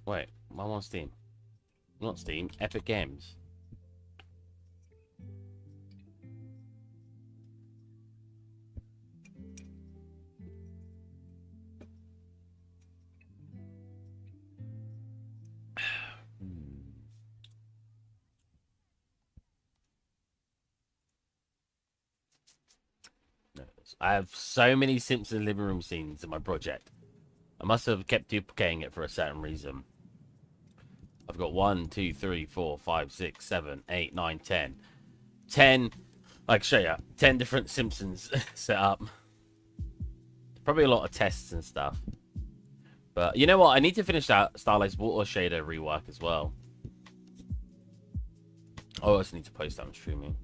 Wait, I'm on Steam. Not Steam, Epic Games. No, I have so many Simpsons living room scenes in my project. I must have kept duplicating it for a certain reason. I've got 1, 2, 3, 4, 5, 6, 7, 8, 9, 10. 10, I can show you, 10 different Simpsons set up. Probably a lot of tests and stuff. But you know what? I need to finish that Stylized Water Shader rework as well. I also need to post that on streaming.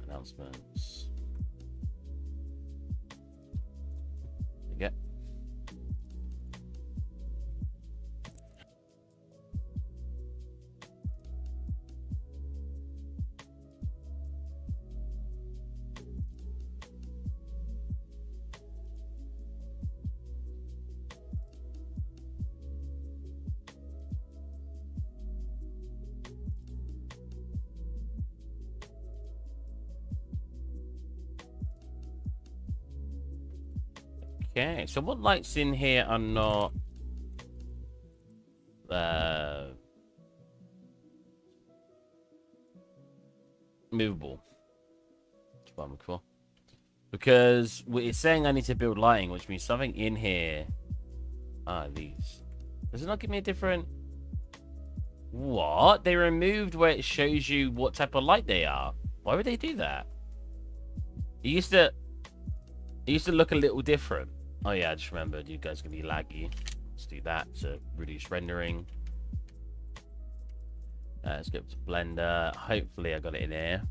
Announcements. You get. Okay, so what lights in here are not movable? That's what I'm looking for. Because it's saying I need to build lighting, which means something in here. These. Does it not give me a different? What? They removed where it shows you what type of light they are. Why would they do that? It used to look a little different. Oh yeah, I just remembered you guys can be laggy. Let's do that to reduce rendering. Let's go to Blender. Hopefully I got it in here.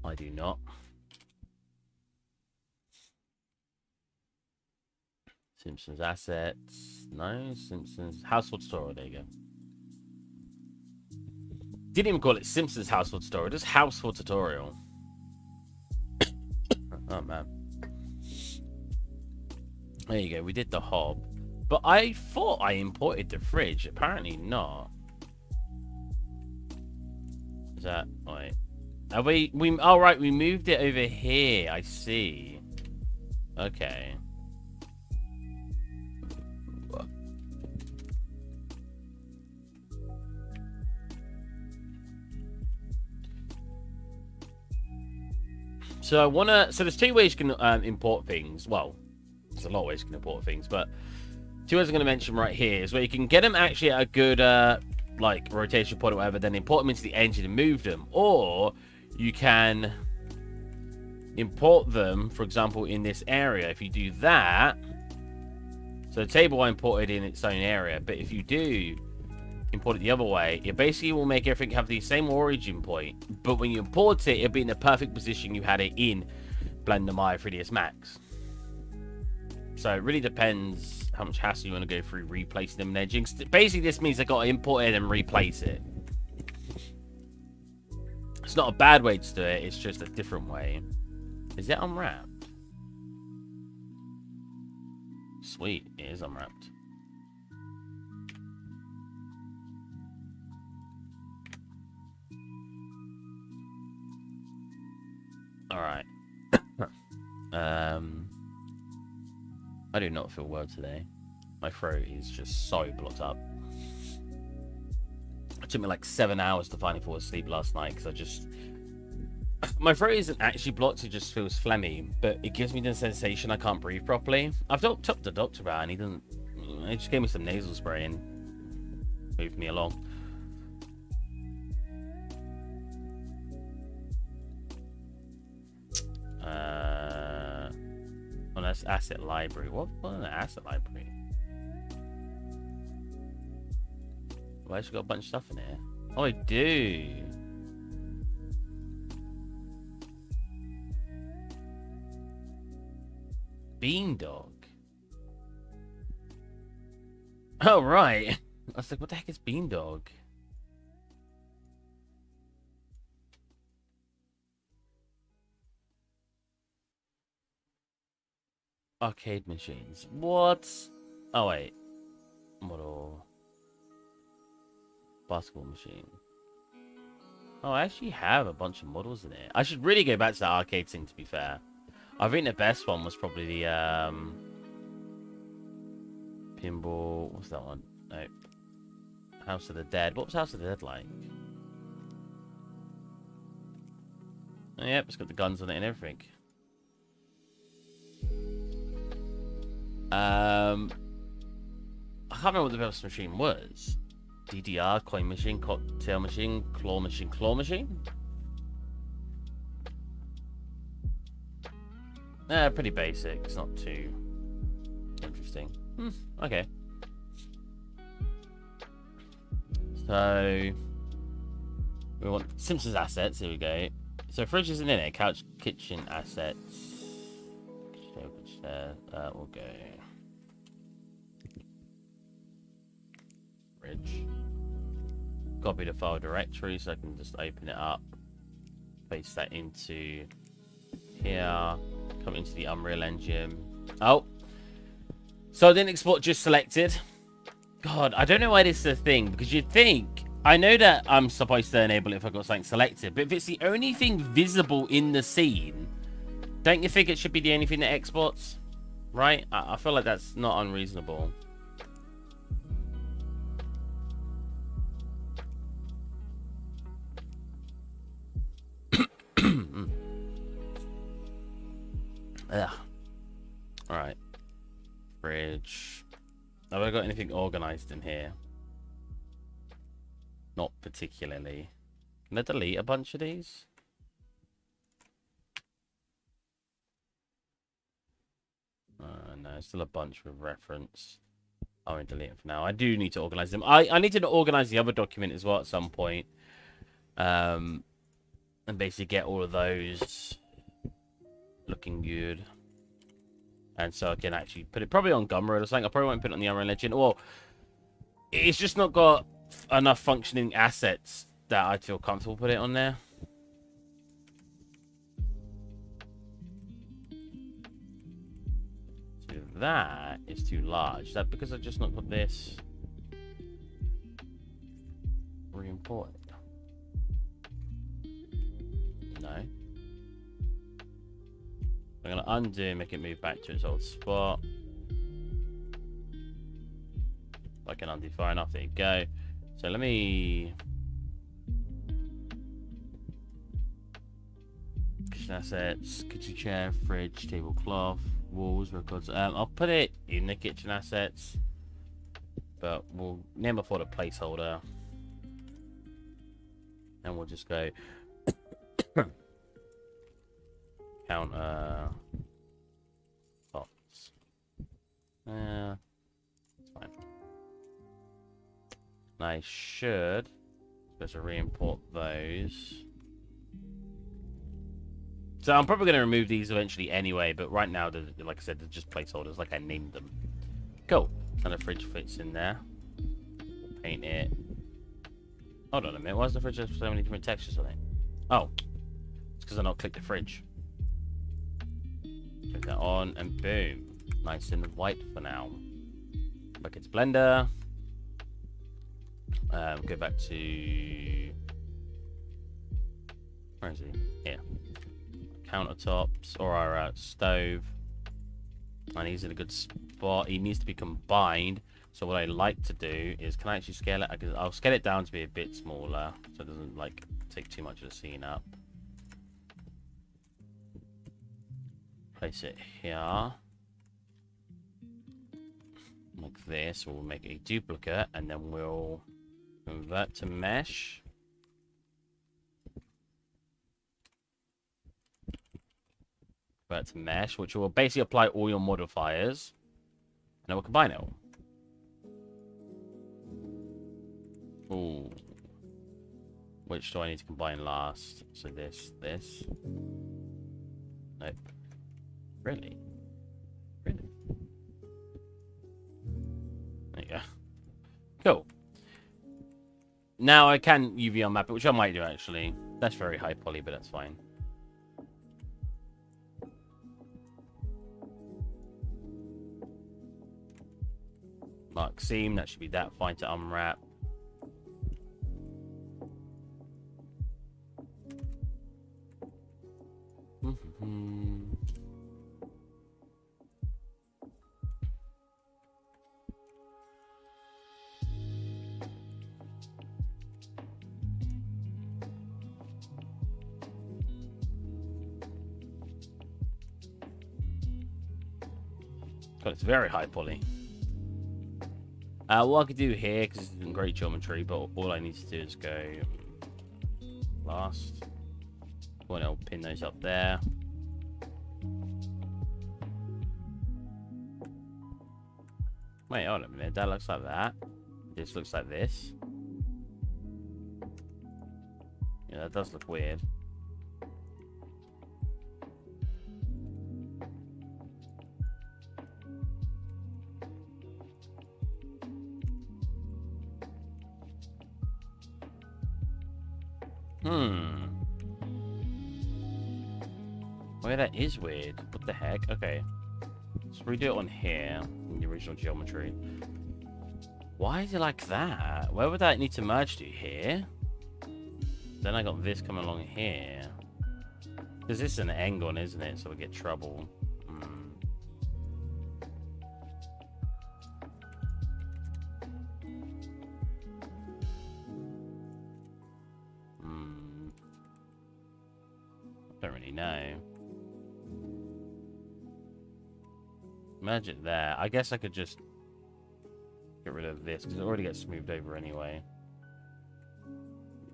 I do not. Simpsons assets. No, Simpsons household tutorial. There you go. Didn't even call it Simpsons household tutorial. Just household tutorial. Oh man. There you go. We did the hob. But I thought I imported the fridge. Apparently not. Is that right? Are we oh right, we moved it over here. I see. Okay. So I wanna. So there's two ways you can import things. Well, there's a lot of ways you can import things, but two ways I'm gonna mention right here is where you can get them actually at a good like rotation point or whatever, then import them into the engine and move them, or you can import them, for example, in this area. If you do that, so the table I imported in its own area, but if you do import it the other way, it basically will make everything have the same origin point, but when you import it, it'll be in the perfect position you had it in Blender Maya 3ds Max. So it really depends how much hassle you want to go through replacing them and edging. Basically, this means I got to import it and replace it. It's not a bad way to do it, it's just a different way. Is it unwrapped? Sweet, it is unwrapped. Alright. I do not feel well today. My throat is just so blocked up. It took me like 7 hours to finally fall asleep last night because I just... My throat isn't actually blocked, it just feels phlegmy, but it gives me the sensation I can't breathe properly. I've talked to the doctor about it and he doesn't... He just gave me some nasal spray and moved me along. Unless asset library. What an asset library? Well, I actually got a bunch of stuff in here. Oh, I do. Beandog. Oh, right. I was like, what the heck is Beandog? Arcade machines. What? Oh, wait. Model. Basketball machine. Oh, I actually have a bunch of models in it. I should really go back to that arcade thing, to be fair. I think the best one was probably the, pinball. What's that one? No. House of the Dead. What was House of the Dead like? Oh, yep, it's got the guns on it and everything. I can't remember what the best machine was. DDR, coin machine, cocktail machine, claw machine, claw machine? Pretty basic. It's not too interesting. Okay. So we want Simpsons assets. Here we go. So fridge isn't in it. Couch, kitchen assets. We'll go fridge. Copy the file directory so I can just open it up. Paste that into here. Come into the Unreal Engine. Oh. So I didn't export just selected. God, I don't know why this is a thing. Because you'd think... I know that I'm supposed to enable it if I've got something selected. But if it's the only thing visible in the scene... Don't you think it should be the only thing that exports? Right? I feel like that's not unreasonable. Ugh. Alright. Fridge. Have I got anything organized in here? Not particularly. Can I delete a bunch of these? No, still a bunch with reference. I won't delete it for now. I do need to organize them. I need to organize the other document as well at some point. And basically get all of those looking good. And so I can actually put it probably on Gumroad or something. I probably won't put it on the Unreal Engine. Well, it's just not got enough functioning assets that I'd feel comfortable put it on there. So that is too large. Is that because I've just not got this re-imported? No. I'm going to undo, make it move back to its old spot. I can undo far enough. There you go. So let me... Kitchen assets, kitchen chair, fridge, tablecloth, walls, records. I'll put it in the kitchen assets. But we'll name it for the placeholder. And we'll just go... counter pots. It's fine. And I should supposed to re-import those. So I'm probably going to remove these eventually anyway, but right now, like I said, they're just placeholders, like I named them. Cool. And the fridge fits in there. We'll paint it. Hold on a minute. Why does the fridge have so many different textures on it? Oh, it's because I not clicked the fridge. Click that on, and boom. Nice and white for now. Back into Blender. Go back to... Where is he? Here. Countertops, or our stove. And he's in a good spot. He needs to be combined. So what I like to do is, can I actually scale it? I'll scale it down to be a bit smaller, so it doesn't like take too much of the scene up. Place it here. Like this. We'll make a duplicate, and then we'll convert to mesh. Convert to mesh, which will basically apply all your modifiers. And then we'll combine it all. Ooh. Which do I need to combine last? So this. Nope. Really? Really? There you go. Cool. Now I can UV unmap it, which I might do actually. That's very high poly, but that's fine. Mark seam, that should be that fine to unwrap. God, it's very high poly. What I could do here, because it's in great geometry, but all I need to do is go last. Well, I'll pin those up there. Wait, hold on a minute. That looks like that. This looks like this. Yeah, that does look weird. Well, that is weird. What the heck? Okay. Let's redo it on here, in the original geometry. Why is it like that? Where would that need to merge to? Here? Then I got this coming along here. Because this is an angle, isn't it? So we get trouble. I don't really know. Merge it there. I guess I could just get rid of this because it already gets smoothed over anyway.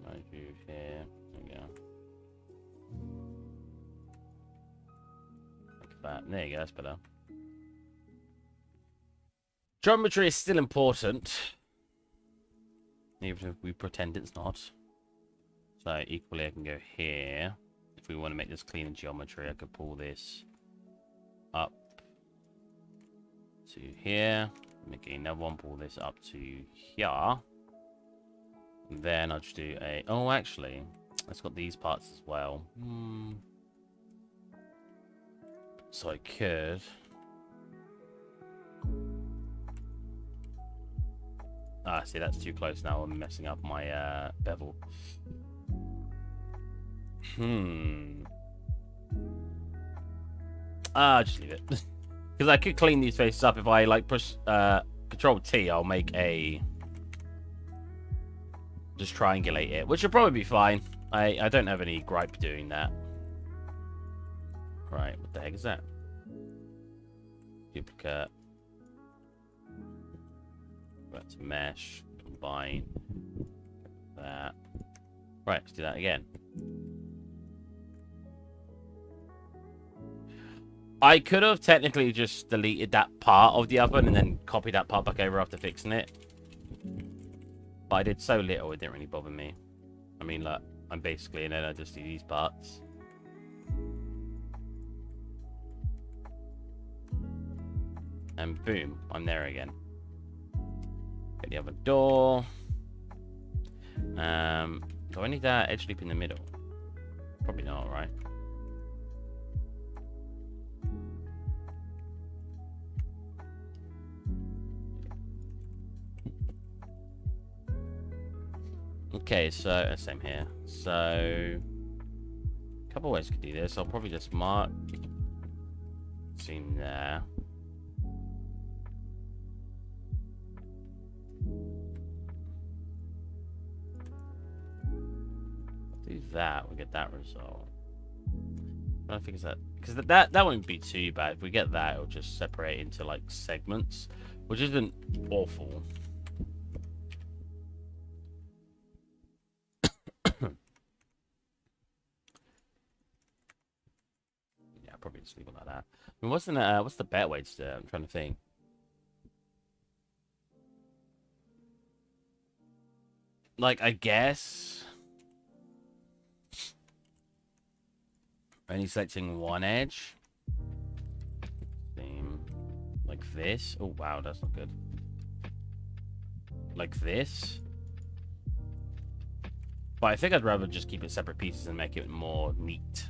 Merge you here. There we go. Like that. There you go. That's better. Geometry is still important, even if we pretend it's not. So equally, I can go here. If we want to make this clean in geometry, I could pull this up to here. Make another one, pull this up to here. And then I'll just do a... Oh, actually, it's got these parts as well. So I could... Ah, see, that's too close now. I'm messing up my bevel. Just leave it. Because I could clean these faces up if I like push Control T. I'll make a just triangulate it, which will probably be fine. I don't have any gripe doing that. Right, what the heck is that? Duplicate. That's mesh. Combine. That. Right, let's do that again. I could have technically just deleted that part of the oven and then copied that part back over after fixing it. But I did so little, it didn't really bother me. I mean, look, I'm basically, and then I just do these parts. And boom, I'm there again. Get the other door. Do I need that edge loop in the middle? Probably not, right? Okay, so same here. So a couple ways to do this. I'll probably just mark seam there. Do that, we get that result. I think it's that because that won't be too bad. If we get that, it'll just separate into like segments, which isn't awful. I'll probably just leave it like that. I mean, what's the better way to do it? I'm trying to think. Like, I guess only selecting one edge. Like this. Oh wow, that's not good. Like this. But I think I'd rather just keep it separate pieces and make it more neat.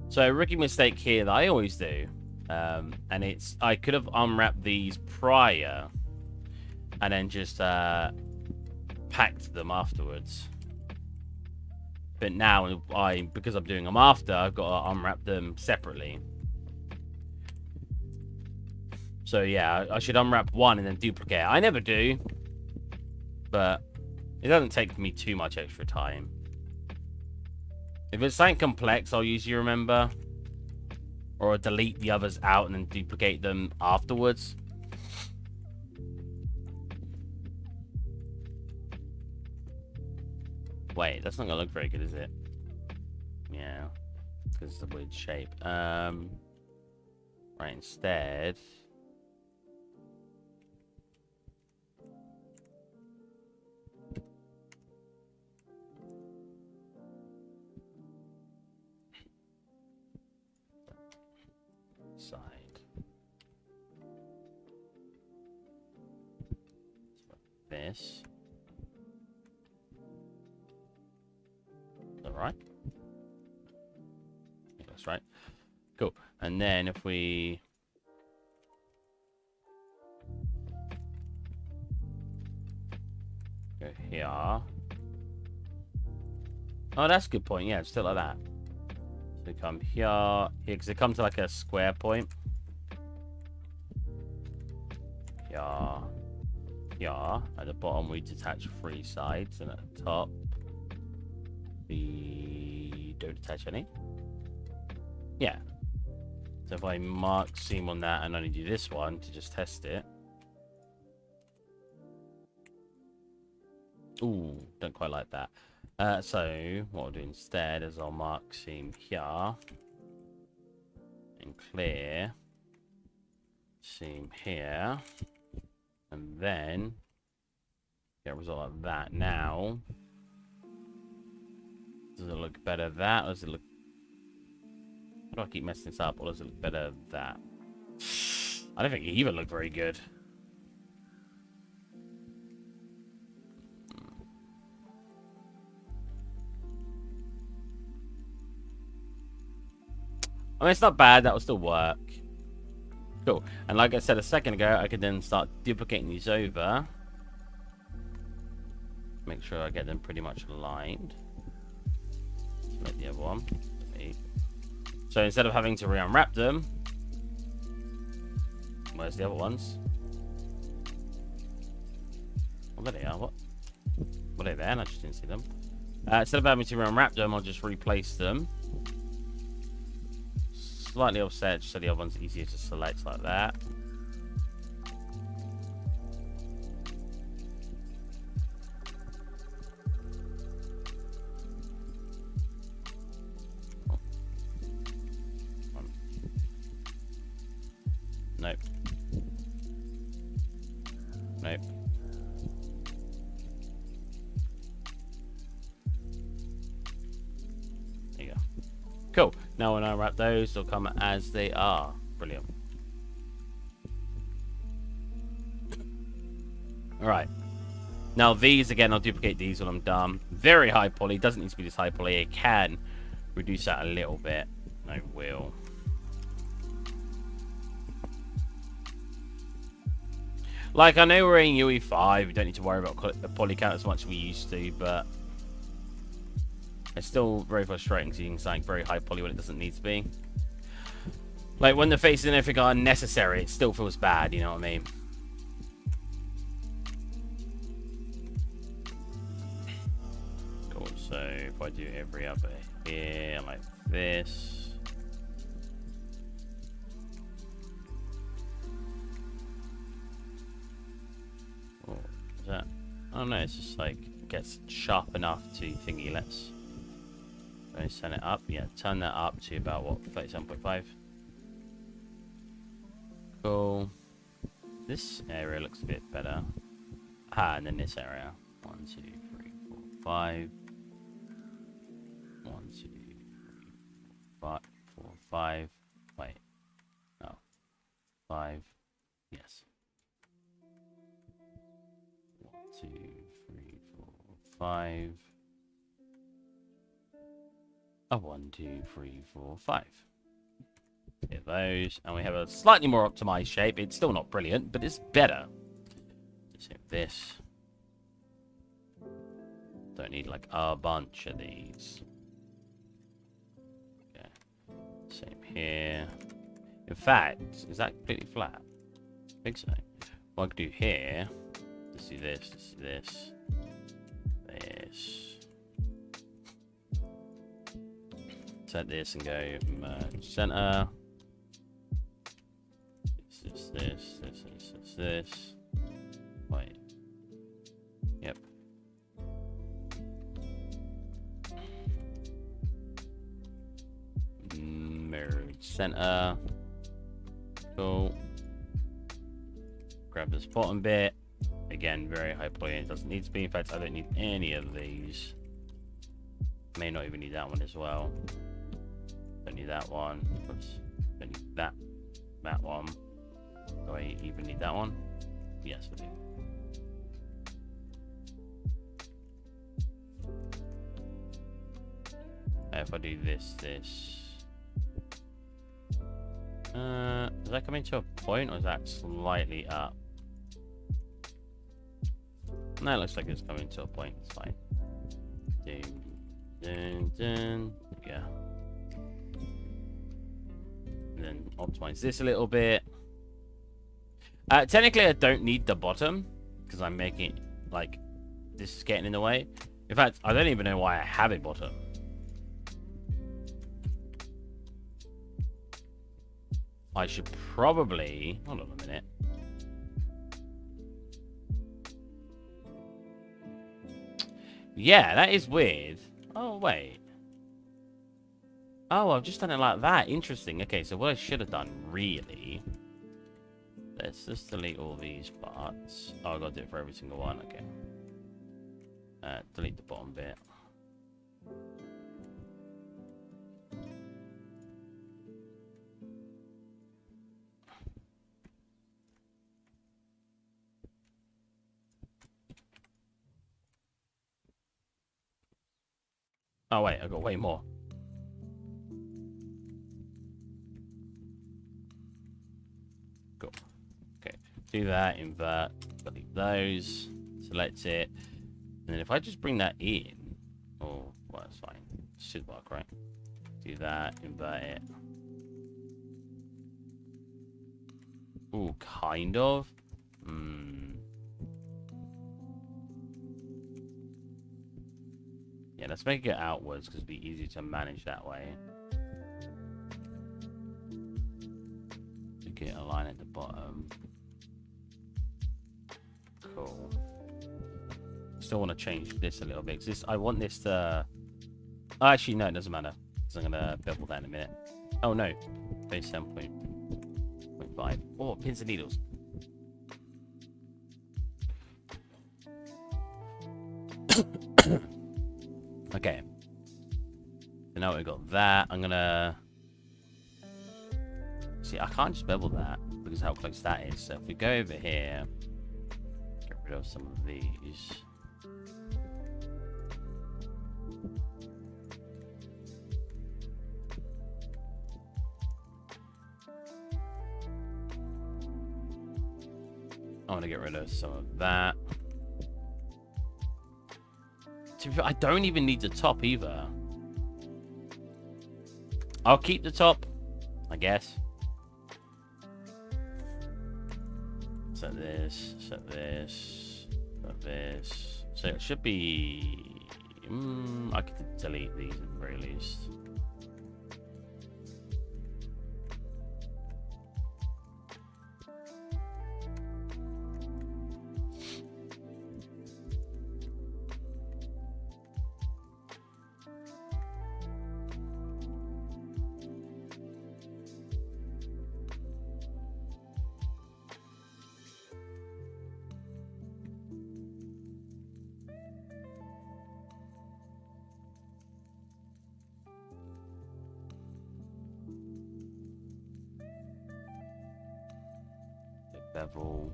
So a rookie mistake here that I always do, and it's I could have unwrapped these prior and then just packed them afterwards. But now because I'm doing them after, I've got to unwrap them separately. So yeah, I should unwrap one and then duplicate it. I never do, but it doesn't take me too much extra time. If it's something complex, I'll usually remember. Or delete the others out and then duplicate them afterwards. Wait, that's not going to look very good, is it? Yeah, because it's a weird shape. Right, instead... side. This. Is that right? I think that's right. Cool. And then if we go here. Oh, that's a good point. Yeah, still like that. So come here, because it comes to like a square point. Here. At the bottom, we detach 3 sides, and at the top, we don't attach any. Yeah. So if I mark seam on that and only do this one to just test it. Ooh, don't quite like that. So what I'll do instead is I'll mark seam here and clear seam here, and then get a result like that. Now, does it look better that, or does it look? How do I keep messing this up? Or does it look better that? I don't think it even looked very good. I mean, it's not bad. That will still work. Cool. And like I said a second ago, I could then start duplicating these over. Make sure I get them pretty much aligned. Make the other one. So instead of having to re-unwrap them, where's the other ones? Oh, there they are. What? Were they there? And I just didn't see them. Instead of having to re-unwrap them, I'll just replace them. Slightly offset, so the other one's easier to select like that. Nope. Nope. There you go. Cool. Now when I wrap those, they'll come as they are. Brilliant. Alright. Now these, again, I'll duplicate these when I'm done. Very high poly. Doesn't need to be this high poly. It can reduce that a little bit. I will. Like, I know we're in UE5. We don't need to worry about the poly count as much as we used to, but it's still very frustrating seeing something very high poly when it doesn't need to be. Like, when the faces and everything are unnecessary, it still feels bad, you know what I mean? Cool, so if I do every other here, like this. Oh, is that? Oh no, it's just like gets sharp enough to thingy. Let's turn it up. Yeah, turn that up to about what, 37.5. Cool. This area looks a bit better. And then this area. 1, 2, 3, 4, 5. 1, 2, 3, 4, 5. Wait. No. 5. Yes. 1, 2, 3, 4, 5. 1, 2, 3, 4, 5. Hit those, and we have a slightly more optimized shape. It's still not brilliant, but it's better. Let's hit this. Don't need like a bunch of these. Okay. Same here. In fact, is that completely flat? I think so. What I could do here, let's do this, let's do this. This. Set this and go merge center. This. Wait. Yep. Merge center. Cool. Grab this bottom bit. Again, very high polygon. It doesn't need to be. In fact, I don't need any of these. May not even need that one as well. Don't need that one. Oops. Don't need that one. Do I even need that one? Yes, I do. If I do this. Does that come into a point, or is that slightly up? No, it looks like it's coming to a point. It's fine. Yeah. And then optimize this a little bit. Technically, I don't need the bottom because I'm making like this is getting in the way. In fact, I don't even know why I have a bottom. I should probably hold on a minute. Yeah, that is weird. Oh wait. Oh, I've just done it like that. Interesting. Okay, so what I should have done really. Let's just delete all these parts. Oh, I gotta do it for every single one. Okay. Delete the bottom bit. Oh wait, I got way more. Cool. Okay, do that, invert, delete those, select it, and then if I just bring that in, oh, well, that's fine. It should work, right? Do that, invert it. Ooh, kind of. Yeah, let's make it outwards because it'd be easier to manage that way. Get a line at the bottom. Cool. Still want to change this a little bit because I want this to. Oh, actually, no, it doesn't matter because I'm gonna bevel that in a minute. Oh no, base 7.5. Oh, pins and needles. Okay. So now we've got that. I'm gonna. See, I can't just bevel that because how close that is. So if we go over here, get rid of some of these. I want to get rid of some of that. I don't even need the top either. I'll keep the top, I guess. Set this, set this, set this. So it should be. I could delete these at the very least. bevel.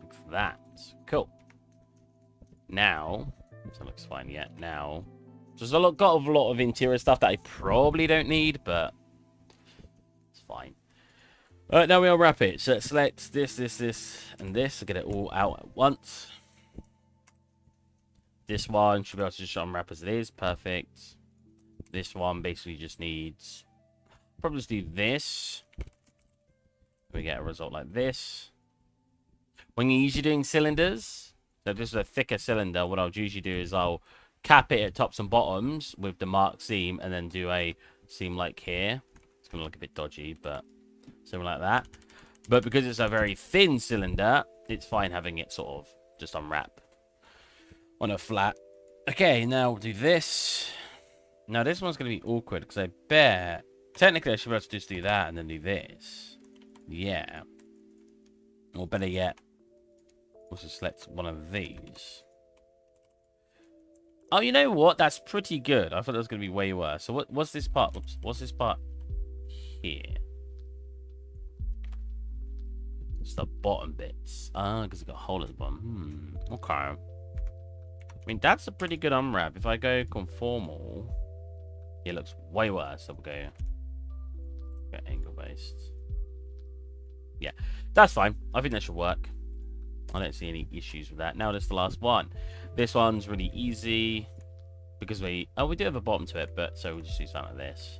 Like that. Cool. Now, so it looks fine yet. Now, there's a lot of interior stuff that I probably don't need, but it's fine. Now we unwrap it. So let's select this, and this to get it all out at once. This one should be able to just unwrap as it is. Perfect. This one basically just needs... probably just do this. We get a result like this. When you're usually doing cylinders, so this is a thicker cylinder, what I'll usually do is I'll cap it at tops and bottoms with the marked seam and then do a seam like here. It's going to look a bit dodgy, but something like that. But because it's a very thin cylinder, it's fine having it sort of just unwrap on a flat. Okay, now we'll do this. Now this one's going to be awkward because I bet technically I should be able to just do that and then do this. Yeah. Or better yet, we'll just select one of these. Oh, you know what? That's pretty good. I thought that was going to be way worse. So what's this part? Oops, what's this part here? It's the bottom bits. Ah, because it's got a hole at the bottom. Okay. I mean, that's a pretty good unwrap. If I go conformal, it looks way worse. So we'll go angle based. Yeah, that's fine. I think that should work. I don't see any issues with that. Now there's the last one. This one's really easy because we do have a bottom to it, but so we'll just do something like this.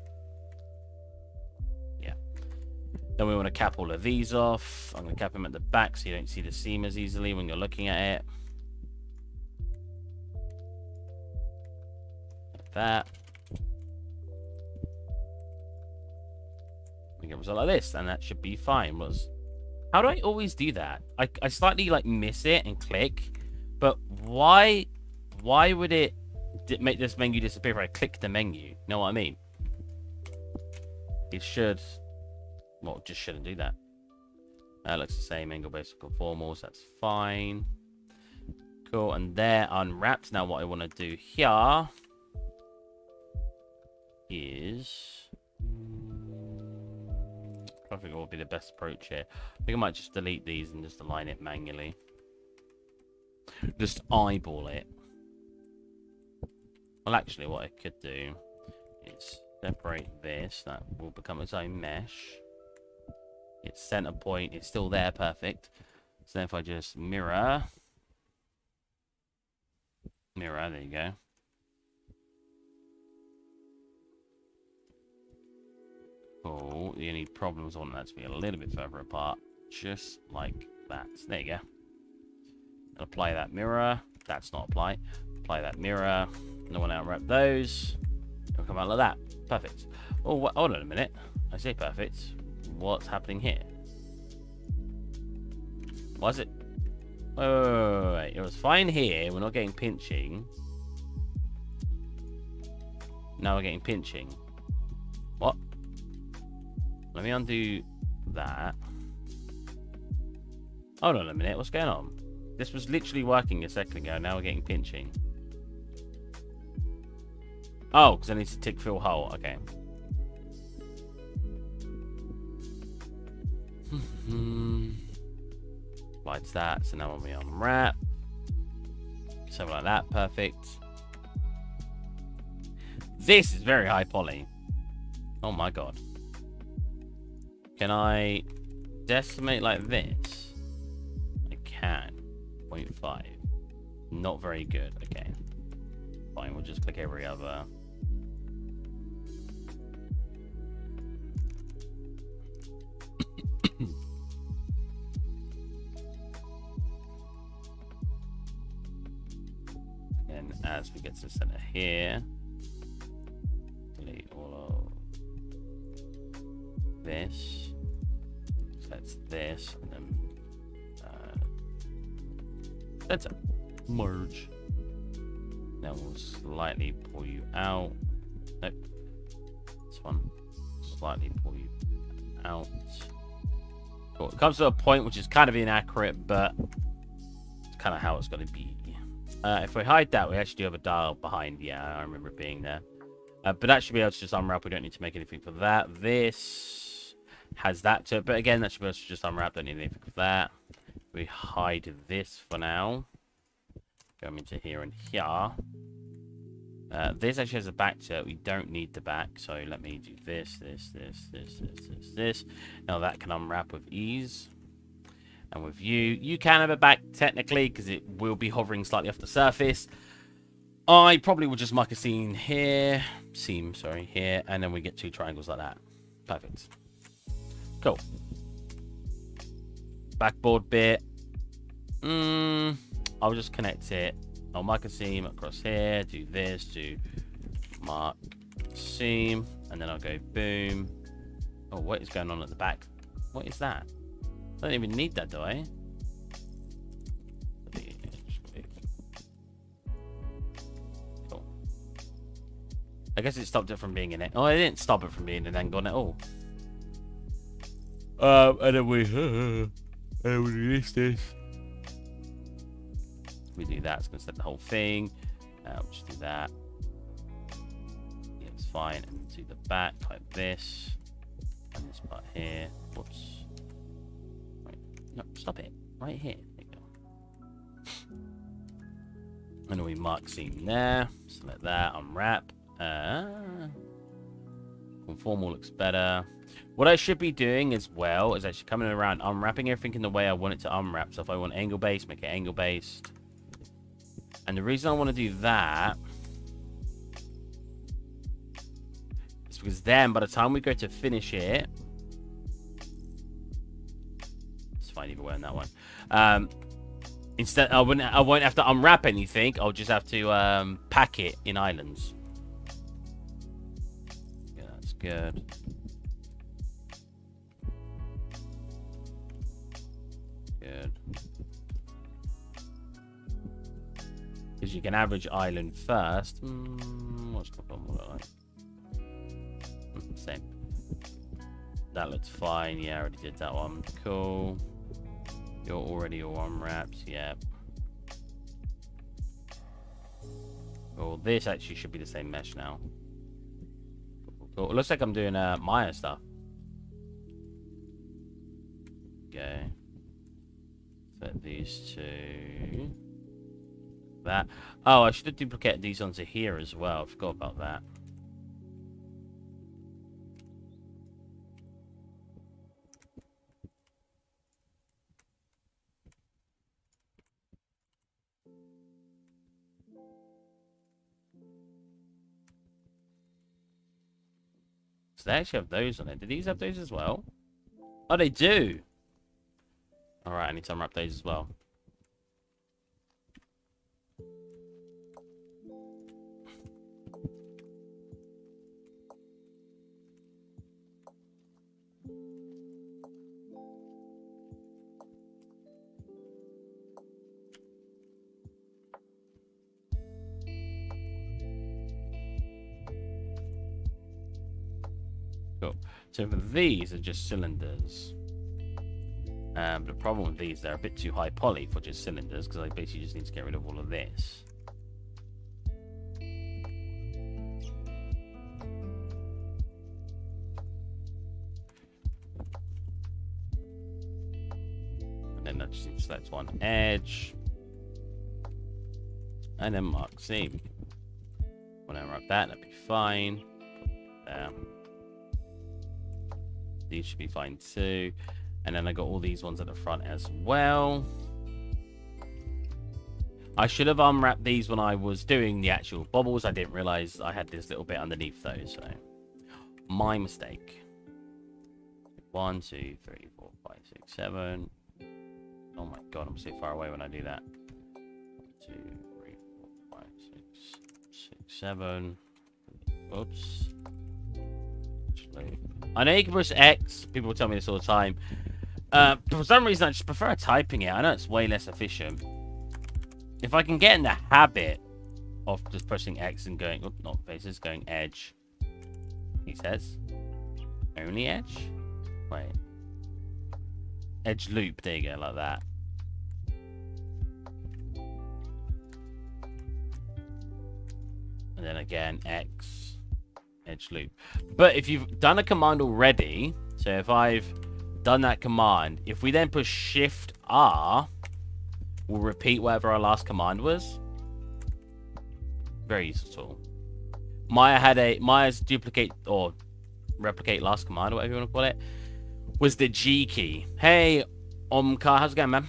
Yeah. Then we want to cap all of these off. I'm going to cap them at the back so you don't see the seam as easily when you're looking at it. Like that. We get a result like this, and that should be fine. How do I always do that? I slightly like miss it and click, but why would it make this menu disappear if I click the menu? You know what I mean? It should, well, just shouldn't do that. That looks the same, angle based conformal, so that's fine. Cool, and they're unwrapped. Now what I want to do here is... I think what would be the best approach here. I think I might just delete these and just align it manually. Just eyeball it. Well, actually, what I could do is separate this. That will become its own mesh. Its center point is still there, perfect. So then if I just mirror, there you go. Cool. The only problem is I want that to be a little bit further apart, just like that. There you go. And apply that mirror. That's not apply. Apply that mirror. No one unwrap those. It'll come out like that. Perfect. Oh, hold on a minute. I say perfect. What's happening here? Why is it? Wait. It was fine here. We're not getting pinching. Now we're getting pinching. What? Let me undo that. Hold on a minute. What's going on? This was literally working a second ago. Now we're getting pinching. Oh, because I need to tick fill hole. Okay. Lights that. So now when we unwrap, something like that. Perfect. This is very high poly. Oh my god. Can I decimate like this? I can. 0.5. Not very good. Okay. Fine, we'll just click every other. And as we get to the center here, delete all of this. So that's this, and then that's a merge. Now we'll slightly pull you out. Nope. This one. Slightly pull you out. Cool. It comes to a point which is kind of inaccurate, but it's kind of how it's going to be. If we hide that, we actually do have a dial behind. Yeah, I remember it being there. But that should be able to just unwrap. We don't need to make anything for that. This has that to it. But again, that should be able to just unwrap. Don't need anything for that. We hide this for now. Go into here and here. This actually has a back to it. We don't need the back. So let me do this. Now that can unwrap with ease. And with you can have a back technically because it will be hovering slightly off the surface. I probably would just mark a seam here, here, and then we get 2 triangles like that. Perfect. Cool. Backboard bit. I'll just connect it. I'll mark a seam across here, do this, do mark seam, and then I'll go boom. Oh, what is going on at the back? What is that? I don't even need that, do I? Cool. I guess it stopped it from being in it. Oh, it didn't stop it from being an angle at all. And then we release this. We do that. It's going to set the whole thing. We'll just do that. Yeah, it's fine. And do the back like this. And this part here. Whoops. No, stop it. Right here. There you go. And then we mark seam there. Select that. Unwrap. Conformal looks better. What I should be doing as well is actually coming around, unwrapping everything in the way I want it to unwrap. So if I want angle based, make it angle based. And the reason I want to do that is because then by the time we go to finish it, fine either way on that one. Instead, I won't have to unwrap anything. I'll just have to pack it in islands. Yeah, that's good. Good. Because you can average island first. What's the problem look like? Same. That looks fine. Yeah, I already did that one. Cool. You're already all unwrapped. Yep. Well, this actually should be the same mesh now. Cool. It looks like I'm doing Maya stuff. Okay. Set these two. That. Oh, I should have duplicated these onto here as well. I forgot about that. So they actually have those on it. Do these have those as well? Oh, they do. Alright, I need to unwrap those as well. Cool. So for these are just cylinders. But the problem with these, they're a bit too high poly for just cylinders, because I basically just need to get rid of all of this. And then I just need to select one edge. And then mark seam. When I unwrap that, that'd be fine. There. These should be fine too. And then I got all these ones at the front as well. I should have unwrapped these when I was doing the actual bobbles. I didn't realize I had this little bit underneath those, so my mistake. 1, 2, 3, 4, 5, 6, 7. Oh my god, I'm so far away when I do that. 1, 2, 3, 4, 5, 6, 7. Oops. I know you can push X. People tell me this all the time. For some reason, I just prefer typing it. I know it's way less efficient. If I can get in the habit of just pushing X and going, oh, not faces, going edge. He says. Only edge? Wait. Edge loop. There you go, like that. And then again, X. edge loop. But if you've done a command already, so if I've done that command, if we then push Shift R, we'll repeat whatever our last command was. Very useful tool. Maya's duplicate or replicate last command, or whatever you want to call it, was the G key. Hey, Omkar, how's it going, man?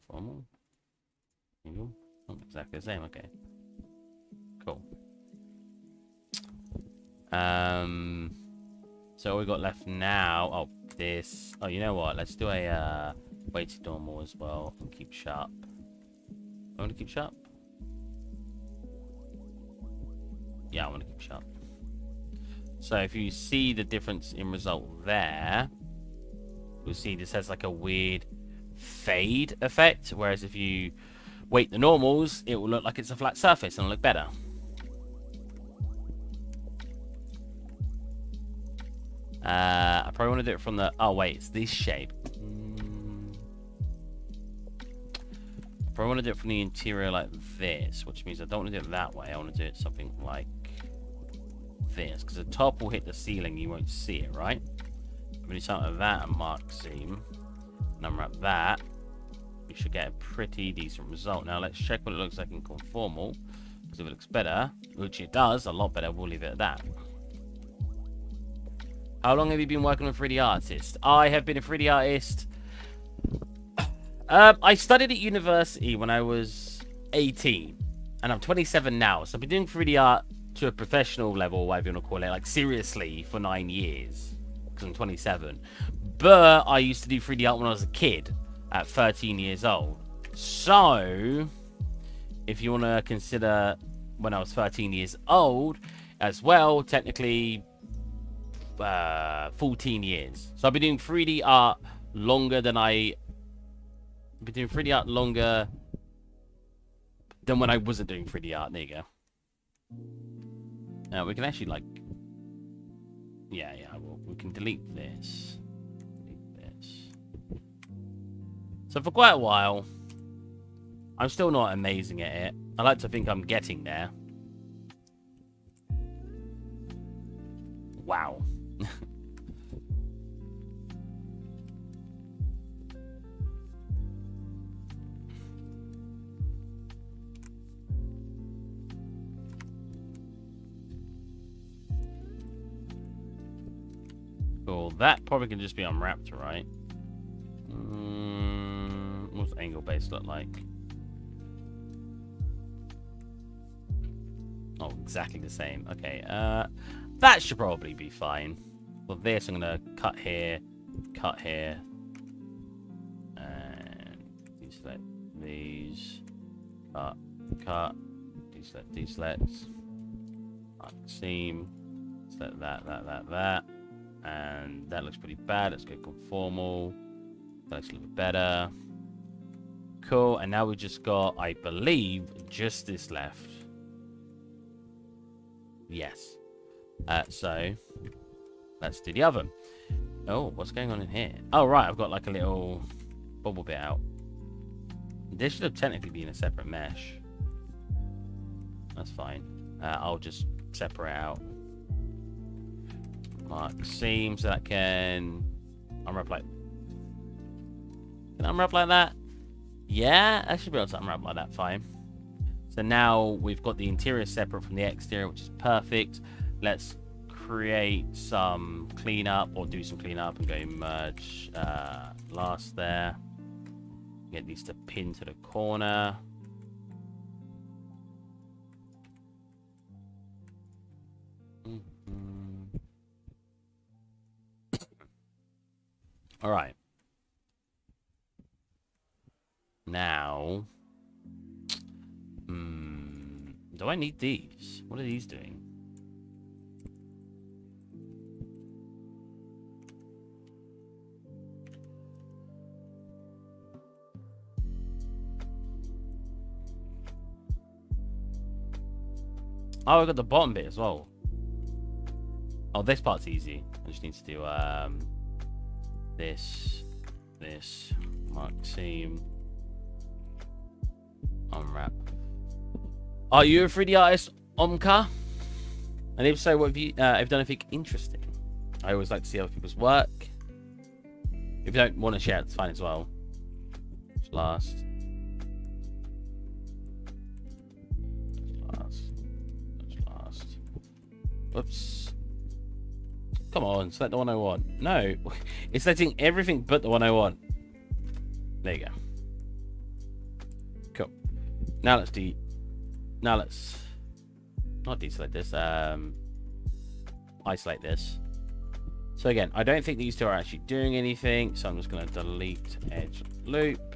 Formal. Oh, exactly the same. Okay. Cool. So what we got left now? Oh, this. Oh, you know what? Let's do a weighted normal as well and keep sharp. I want to keep sharp. Yeah, I want to keep sharp. So if you see the difference in result there, you'll see this has like a weird fade effect. Whereas if you weight the normals, it will look like it's a flat surface and it'll look better. I probably want to do it from the... Oh, wait, it's this shape. Probably want to do it from the interior like this, which means I don't want to do it that way. I want to do it something like this, because the top will hit the ceiling, you won't see it, right? When you start with that and mark seam, and unwrap that, you should get a pretty decent result. Now let's check what it looks like in conformal, because if it looks better, which it does, a lot better, we'll leave it at that. How long have you been working with 3D artist? I have been a 3D artist. I studied at university when I was 18, and I'm 27 now. So I've been doing 3D art to a professional level, whatever you want to call it, like seriously, for 9 years, because I'm 27. But I used to do 3D art when I was a kid, at 13 years old. So, if you want to consider when I was 13 years old as well, technically 14 years. So I've been doing 3D art longer than I've been doing 3D art longer than when I wasn't doing 3D art. There you go. We can actually like, yeah, we can delete this. So for quite a while, I'm still not amazing at it. I like to think I'm getting there. Wow. Cool. That probably can just be unwrapped, right? What's angle base look like? Oh, exactly the same. Okay, that should probably be fine. For this, I'm gonna cut here, and deselect these, cut, deselect, mark seam, select that, and that looks pretty bad. Let's go conformal. That looks a little bit better. Cool, and now we just got, I believe, just this left. Yes. So, let's do the oven. Oh, what's going on in here? Oh, right, I've got like a little bubble bit out. This should have technically been a separate mesh. That's fine. I'll just separate out. Mark seam so that can unwrap like... Can I unwrap like that? Yeah, I should be able to unwrap like that, fine. So now we've got the interior separate from the exterior, which is perfect. Let's create some cleanup, or do some cleanup, and go merge last there. Get these to pin to the corner. All right. Now, do I need these? What are these doing? Oh, I got the bottom bit as well. Oh, this part's easy. I just need to do this, this. Mark seam. Unwrap. Are you a 3D artist, Omka? And if so, what have you done anything interesting? I always like to see other people's work. If you don't want to share, it's fine as well. Last. Whoops. Come on, select the one I want. No, it's selecting everything but the one I want. There you go. Cool. Now let's not deselect this. Isolate this. So again, I don't think these two are actually doing anything, so I'm just going to delete edge loop.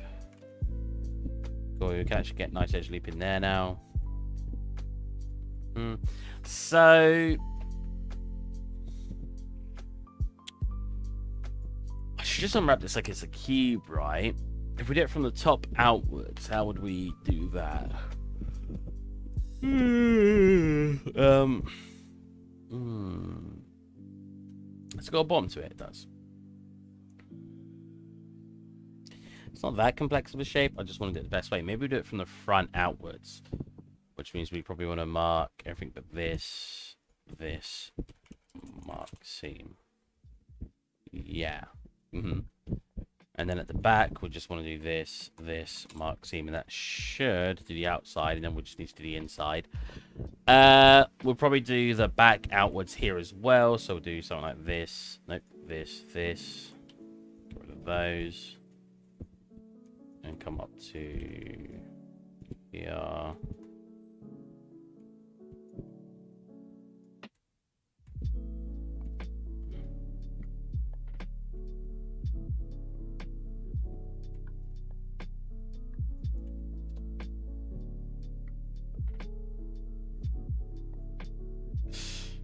Cool, we can actually get nice edge loop in there now. So I should just unwrap this like it's a cube, right? If we do it from the top outwards, how would we do that? It's got a bottom to it, it does. It's not that complex of a shape. I just want to do it the best way. Maybe we do it from the front outwards, which means we probably want to mark everything but this, mark seam. Yeah. And then at the back, we just want to do this, mark seam, and that should do the outside, and then we'll just need to do the inside. We'll probably do the back outwards here as well, so we'll do something like this. Nope, this. Get rid of those. And come up to here.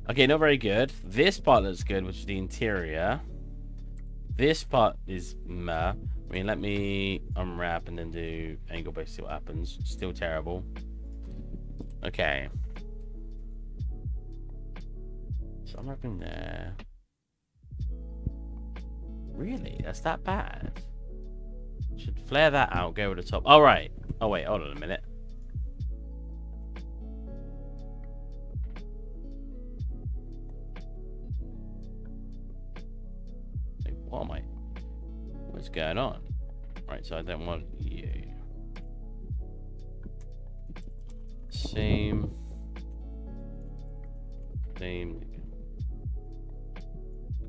Okay, not very good. This part looks good, which is the interior. This part is meh. I mean, let me unwrap and then do angle base, see what happens. Still terrible. Okay. So unwrapping there. Really? That's that bad? Should flare that out, go over the top. All right. Oh, wait, hold on a minute. What am I? What's going on? Right, so I don't want you. Same.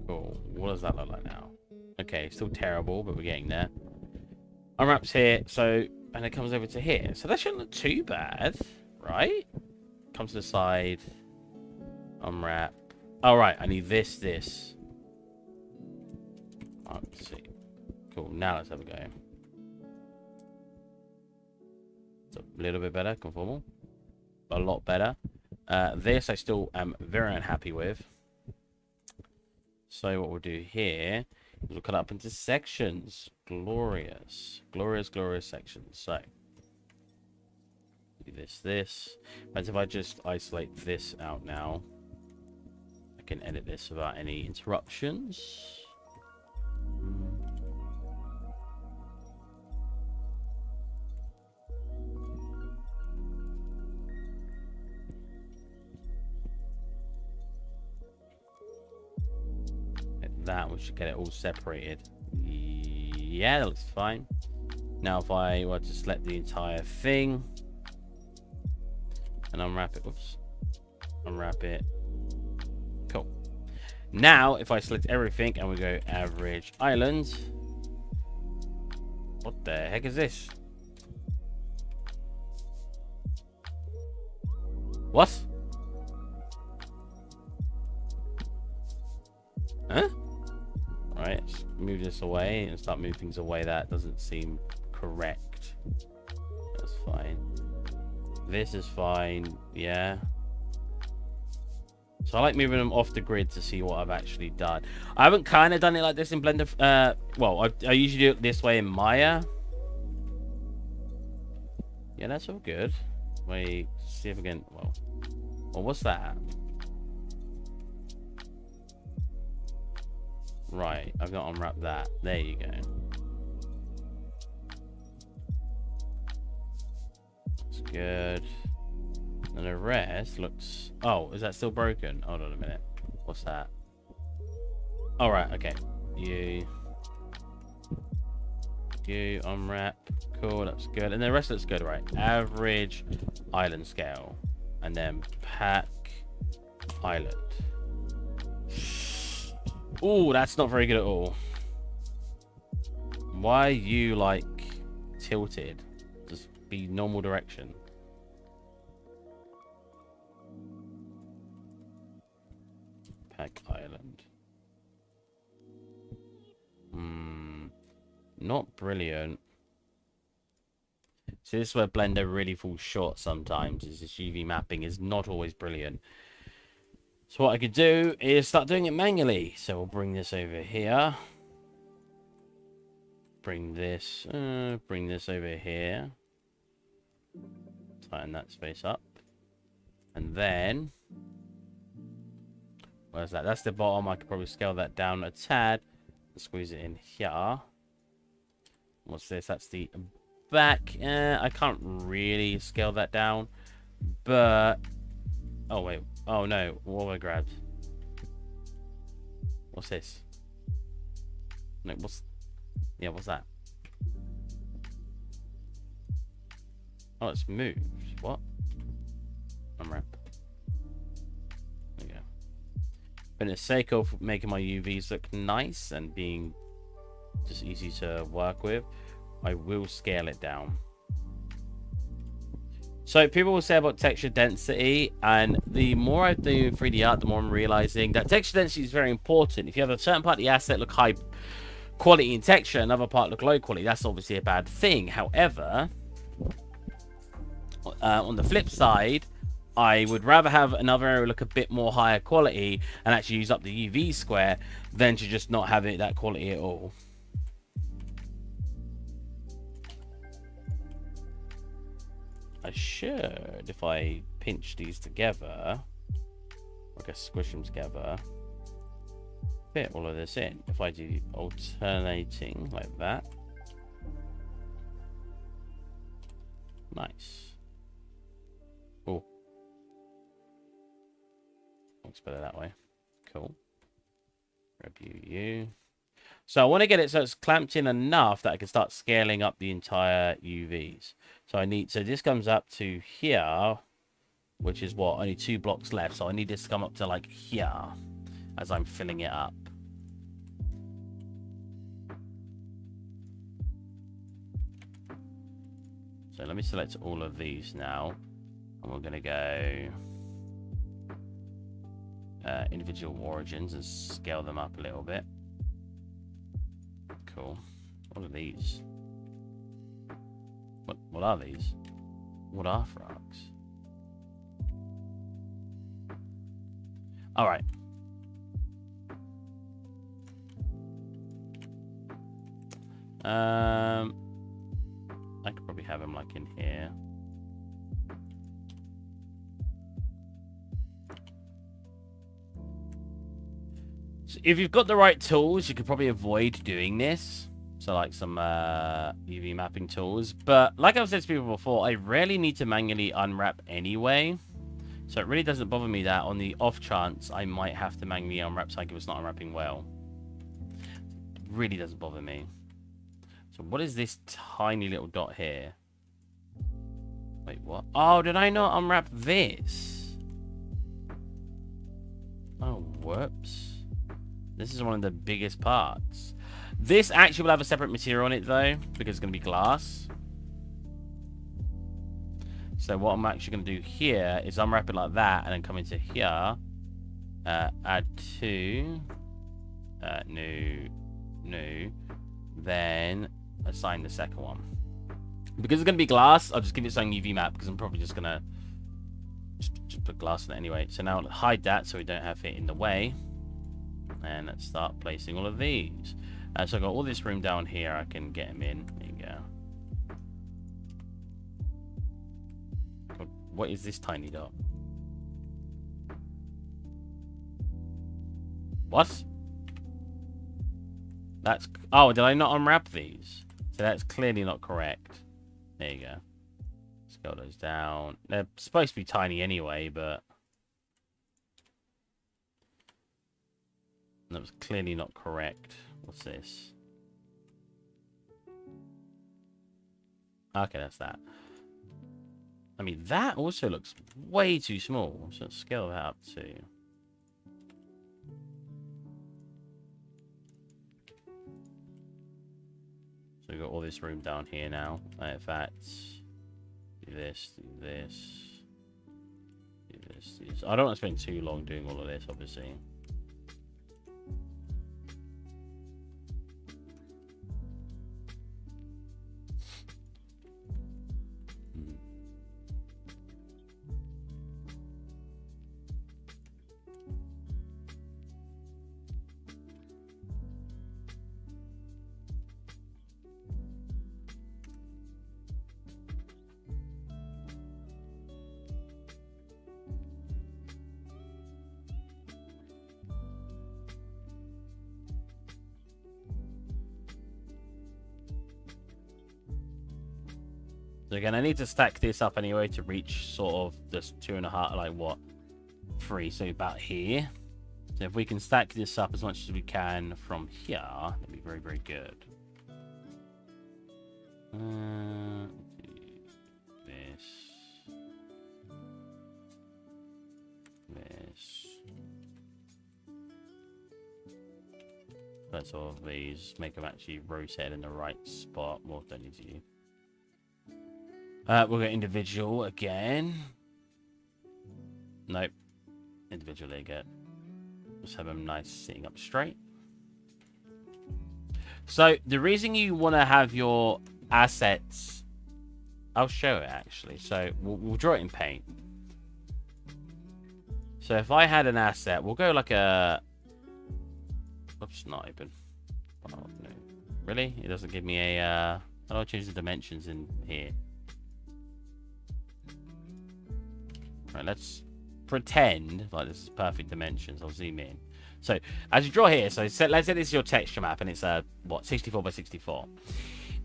Cool. What does that look like now? Okay, still terrible, but we're getting there. Unwraps here, so, and it comes over to here. So that shouldn't look too bad, right? Comes to the side. Unwrap. All right, I need this. Let's see. Cool. Now let's have a go. It's a little bit better, conformal. A lot better. This I still am very unhappy with. So what we'll do here is we'll cut it up into sections. Glorious sections. So do this. But if I just isolate this out now, I can edit this without any interruptions. That we should get it all separated. Yeah, that looks fine. Now if I were to select the entire thing and unwrap it, unwrap it. Cool. Now if I select everything and we go average island, what the heck is this? What? Huh? Alright, let's move this away and start moving things away. That doesn't seem correct. That's fine. This is fine. Yeah. So I like moving them off the grid to see what I've actually done. I haven't kind of done it like this in Blender. Well, I usually do it this way in Maya. Yeah, that's all good. Wait, see if we can. Well, what's that? Right, I've got to unwrap that. There you go. Looks good. And the rest looks... Oh, is that still broken? Hold on a minute. What's that? All right, okay. You unwrap. Cool, that's good. And the rest looks good, right? Average island scale. And then pack island. Ooh, that's not very good at all. Why are you, like, tilted? Just be normal direction. Pack island. Not brilliant. So this is where Blender really falls short sometimes, is this UV mapping is not always brilliant. So what I could do is start doing it manually. So we'll bring this over here. Bring this over here. Tighten that space up. And then... Where's that? That's the bottom. I could probably scale that down a tad. And squeeze it in here. What's this? That's the back. I can't really scale that down. But... Oh, wait. Oh, no. What have I grabbed? What's this? No, what's... Yeah, what's that? Oh, it's moved. What? Unwrap. There we go. But in the sake of making my UVs look nice and being just easy to work with, I will scale it down. So people will say about texture density, and the more I do 3D art, the more I'm realizing that texture density is very important. If you have a certain part of the asset look high quality in texture, another part look low quality, that's obviously a bad thing. However, on the flip side, I would rather have another area look a bit more higher quality and actually use up the UV square than to just not have it that quality at all. I should, if I pinch these together, I guess squish them together, fit all of this in. If I do alternating like that. Nice. Oh. Looks better that way. Cool. Grab you. So I want to get it so it's clamped in enough that I can start scaling up the entire UVs. So so this comes up to here, which is what, only 2 blocks left. So I need this to come up to like here as I'm filling it up. So let me select all of these now. And we're going to go individual origins and scale them up a little bit. Cool. What are these? What are these? What are frogs? All right. I could probably have him like in here. So if you've got the right tools, you could probably avoid doing this. So like some UV mapping tools. But like I've said to people before, I rarely need to manually unwrap anyway. So it really doesn't bother me that on the off chance I might have to manually unwrap something if it's not unwrapping well. It really doesn't bother me. So what is this tiny little dot here? Wait, what? Oh, did I not unwrap this? Oh, whoops. This is one of the biggest parts. This actually will have a separate material on it, though, because it's going to be glass. So what I'm actually going to do here is unwrap it like that, and then come into here, add to, new, then assign the second one. Because it's going to be glass, I'll just give it something UV map, because I'm probably just going to just put glass in it anyway. So now hide that so we don't have it in the way. And let's start placing all of these. So I've got all this room down here. I can get them in. There you go. What is this tiny dot? What? That's... Oh, did I not unwrap these? So that's clearly not correct. There you go. Let's Scale those down. They're supposed to be tiny anyway, but that was clearly not correct. What's this? Okay, that's that. I mean, that also looks way too small. So let's scale that up to... So we've got all this room down here now. In fact, do this, do this, do this, do this. I don't want to spend too long doing all of this, obviously. So again, I need to stack this up anyway to reach sort of this 2.5, like what, 3, so about here. So if we can stack this up as much as we can from here, that'd be very, very good. This. Let's all of these, make them actually rotate in the right spot. More don't need you. We'll go individual again. Nope. Individually again. Just have them nice sitting up straight. So the reason you want to have your assets, I'll show it actually. So we'll draw it in paint. So if I had an asset, we'll go like a... Oops, not open. Oh, no. Really? It doesn't give me a... How do I change the dimensions in here? Right, let's pretend like this is perfect dimensions. I'll zoom in. So as you draw here, so let's say this is your texture map, and it's what, 64 by 64.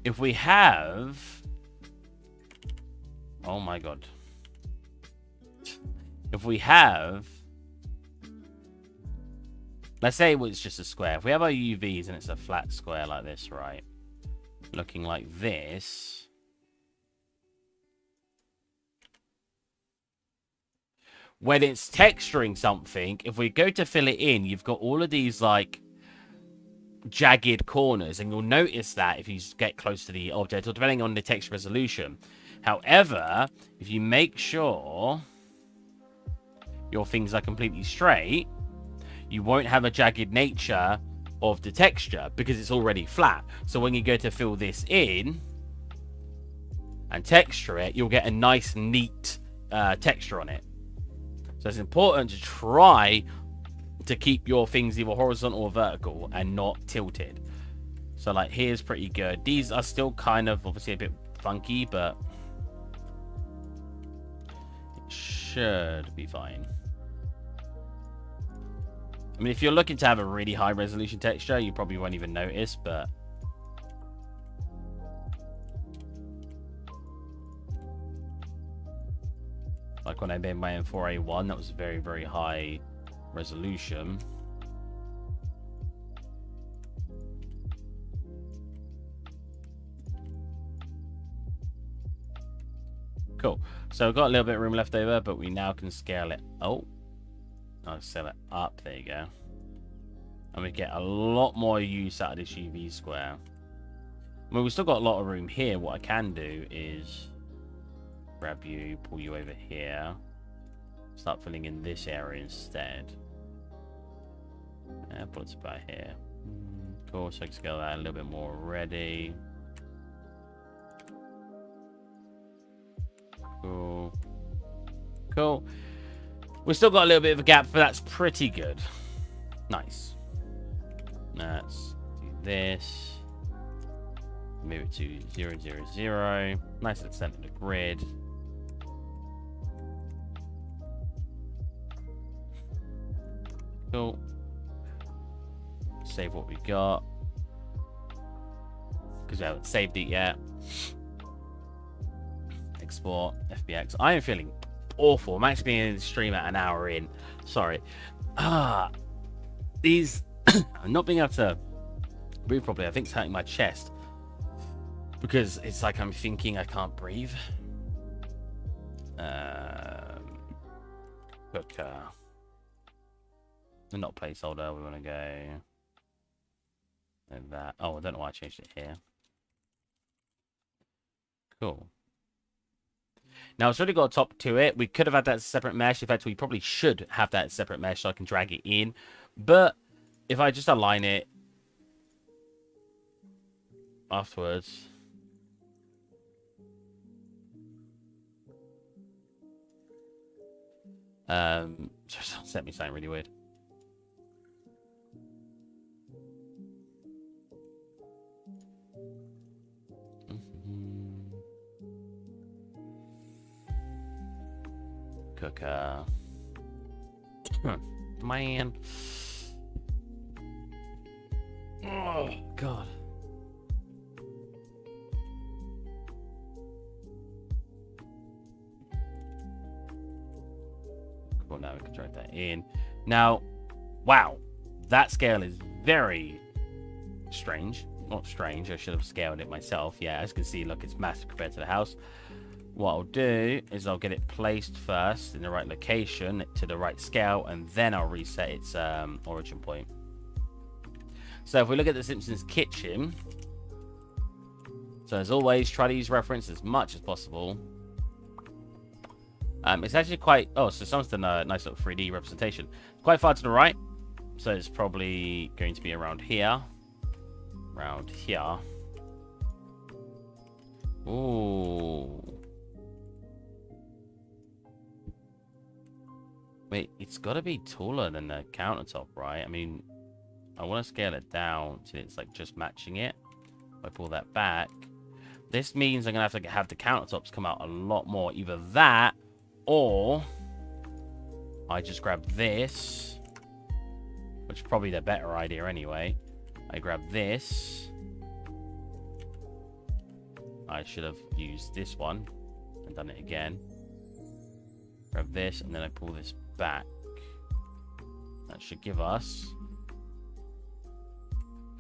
If we have, oh my god, if we have, let's say it's just a square. If we have our UVs and it's a flat square like this, right, looking like this. When it's texturing something, if we go to fill it in, you've got all of these, like, jagged corners. And you'll notice that if you get close to the object, or depending on the texture resolution. However, if you make sure your things are completely straight, you won't have a jagged nature of the texture because it's already flat. So when you go to fill this in and texture it, you'll get a nice, neat texture on it. So it's important to try to keep your things either horizontal or vertical and not tilted. So like here's pretty good. These are still kind of obviously a bit funky, but it should be fine. I mean, if you're looking to have a really high resolution texture, you probably won't even notice, but like when I made my M4A1, that was very, very high resolution. Cool. So we've got a little bit of room left over, but we now can scale it. Oh, I'll scale it up. There you go. And we get a lot more use out of this UV square. I mean, we've still got a lot of room here. What I can do is grab you, pull you over here, start filling in this area instead. And put it about here. Cool, so I can scale that a little bit more already. Cool. Cool. We've still got a little bit of a gap, but that's pretty good. Nice. Let's do this. Move it to 0, 0, 0. Nice at the center of the grid. Cool. Save what we got, because we haven't saved it yet. export FBX. I am feeling awful. I'm actually in the stream at an hour in. Sorry. These I'm not being able to breathe properly. I think it's hurting my chest because it's like I'm thinking I can't breathe. Cooker. Not placeholder. We want to go like that. Oh, I don't know why I changed it here. Cool. Now it's already got a top to it. We could have had that as a separate mesh. In fact, we probably should have that as a separate mesh so I can drag it in. But if I just align it afterwards. Set me something really weird. Cooker. Man. Oh, God. Cool, now we can drag that in. Now, wow. That scale is very strange. Not strange, I should have scaled it myself. Yeah, as you can see, look, it's massive compared to the house. What I'll do is I'll get it placed first in the right location to the right scale, and then I'll reset its origin point. So if we look at the Simpsons kitchen, so as always, try to use reference as much as possible. It's actually quite... Oh, so someone's done a nice little 3D representation. Quite far to the right, so it's probably going to be around here. Around here. Ooh. Wait, it's got to be taller than the countertop, right? I mean, I want to scale it down till it's like just matching it. If I pull that back, this means I'm going to have the countertops come out a lot more. Either that, or I just grab this, which is probably the better idea anyway. I grab this. I should have used this one and done it again. Grab this, and then I pull this back. That should give us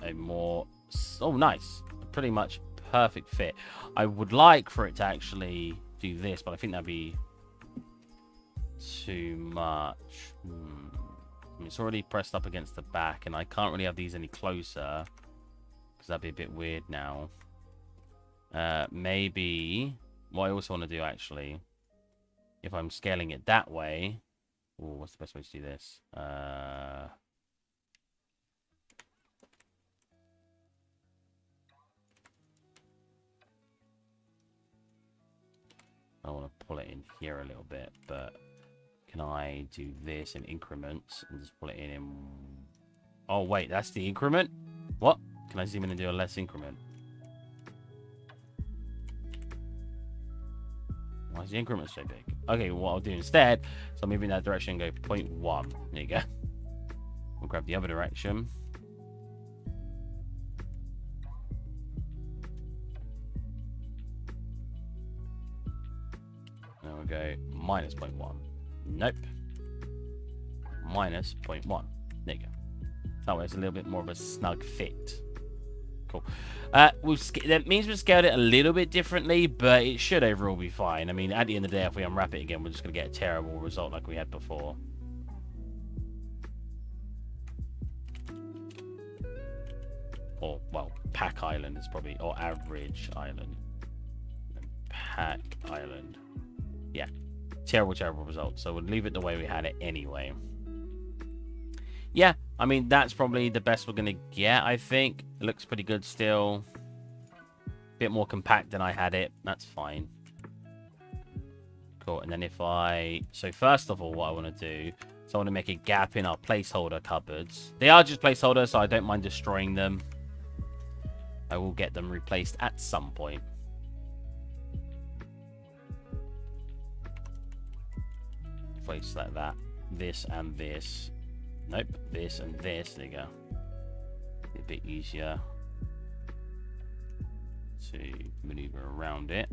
a more... Oh, nice. A pretty much perfect fit. I would like for it to actually do this, but I think that'd be too much. I mean, it's already pressed up against the back, and I can't really have these any closer because that'd be a bit weird now. Maybe what I also want to do, actually, if I'm scaling it that way... Ooh, what's the best way to do this? I want to pull it in here a little bit, but can I do this in increments and just pull it in? Oh, wait, that's the increment? What? Can I zoom in and do a less increment? Why is the increment so big? Okay, what I'll do instead, so I'll move in that direction and go 0.1. There you go. We'll grab the other direction. Now we'll go minus 0.1. Nope. Minus 0.1. There you go. That way it's a little bit more of a snug fit. Cool. That means we've scaled it a little bit differently, but it should overall be fine. I mean, at the end of the day, if we unwrap it again, we're just going to get a terrible result like we had before. Or, well, Pack Island is probably... Or Average Island. Pack Island. Yeah. Terrible, terrible result. So we'll leave it the way we had it anyway. Yeah, I mean, that's probably the best we're going to get, I think. It looks pretty good still. Bit more compact than I had it. That's fine. Cool. And then if I... So first of all, what I want to do is I want to make a gap in our placeholder cupboards. They are just placeholders, so I don't mind destroying them. I will get them replaced at some point. Place like that. This and this. Nope, this and this. There you go. A bit easier to maneuver around it.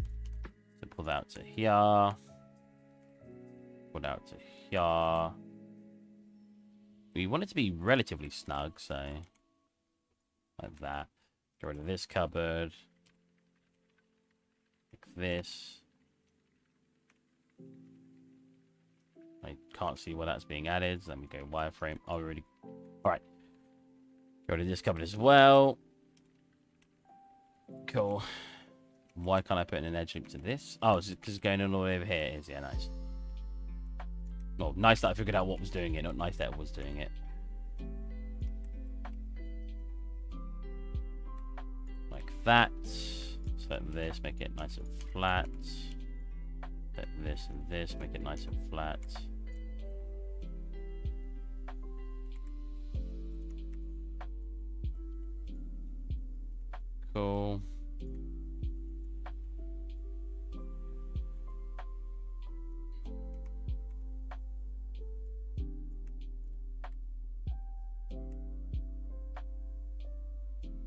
So pull that out to here. Pull that out to here. We want it to be relatively snug, so like that. Get rid of this cupboard. Like this. I can't see where that's being added. So let me go wireframe. Oh, already. Alright. Get rid of this cupboard as well. Cool. Why can't I put in an edge loop to this? Oh, it's because it's going all the way over here. It is, yeah, nice. Well, nice that I figured out what was doing it, not nice that it was doing it. Like that. Set this, make it nice and flat. Set this and this, make it nice and flat. Cool.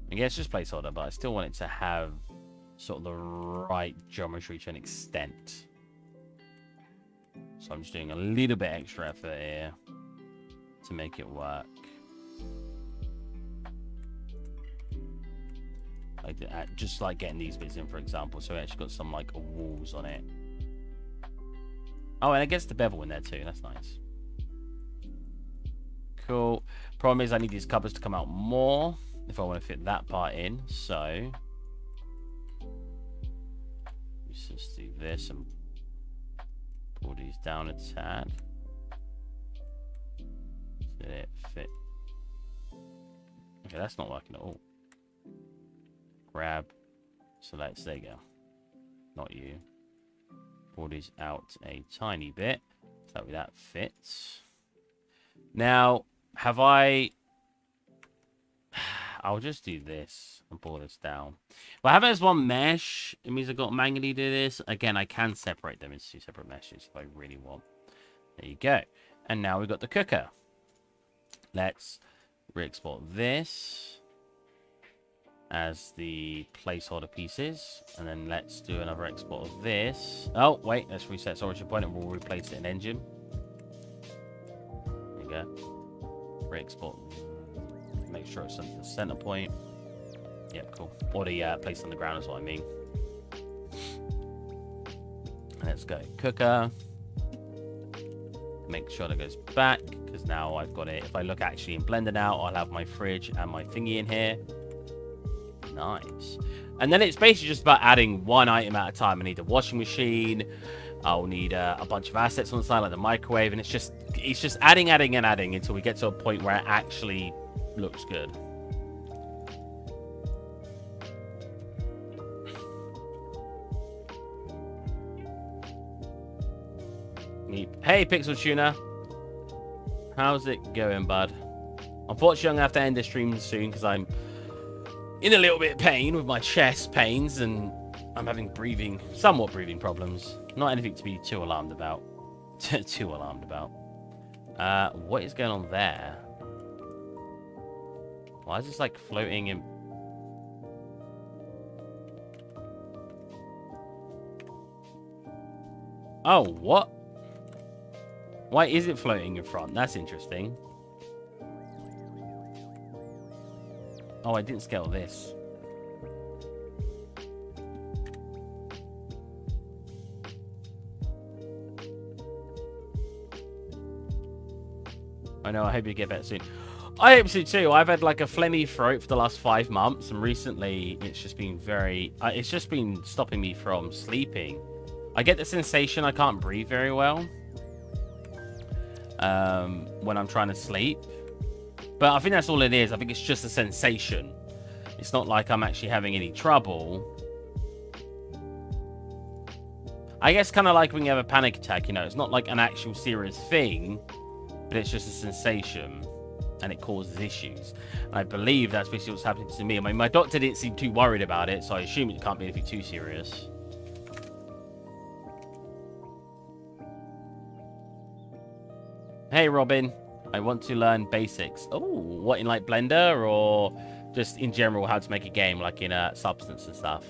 I guess just placeholder, but I still want it to have sort of the right geometry to an extent. So I'm just doing a little bit extra effort here to make it work. Like just like getting these bits in, for example, so we actually got some like walls on it. Oh, and I guess the bevel in there too. That's nice. Cool. Problem is I need these cupboards to come out more if I want to fit that part in. So let's just do this and pull these down a tad. Did it fit? Okay, that's not working at all. Grab, select, there you go. Not you. Pull these out a tiny bit. So that way that fits. Now, have I... I'll just do this and pull this down. If I have it as one mesh, it means I've got to manually do this. Again, I can separate them into two separate meshes if I really want. There you go. And now we've got the cooker. Let's re-export this as the placeholder pieces. And then let's do another export of this. Oh, wait. Let's reset its origin point and we'll replace it in engine. There you go. Re-export. Make sure it's at the center point. Yep, cool. Or the place on the ground is what I mean. Let's go cooker. Make sure that goes back, because now I've got it. If I look actually in Blender now, I'll have my fridge and my thingy in here. Nice. And then it's basically just about adding one item at a time. I need a washing machine. I'll need a bunch of assets on the side, like the microwave, and it's just adding and adding until we get to a point where it actually looks good. Hey, Pixel Tuner. How's it going, bud? Unfortunately, I'm going to have to end the stream soon because I'm in a little bit of pain with my chest pains and I'm having somewhat breathing problems. Not anything to be too alarmed about. Too alarmed about. What is going on there? Why is this like floating in? Oh, what? Why is it floating in front? That's interesting. Oh, I didn't scale this. I know, I hope you get better soon. I hope so too. I've had like a phlegmy throat for the last 5 months, and recently it's just been it's just been stopping me from sleeping. I get the sensation I can't breathe very well when I'm trying to sleep. But I think that's all it is. I think it's just a sensation. It's not like I'm actually having any trouble. I guess kind of like when you have a panic attack, you know, it's not like an actual serious thing, but it's just a sensation and it causes issues. And I believe that's basically what's happening to me. I mean, my doctor didn't seem too worried about it, so I assume it can't be anything too serious. Hey, Robin. I want to learn basics. Oh, what, in like Blender or just in general how to make a game, like in Substance and stuff?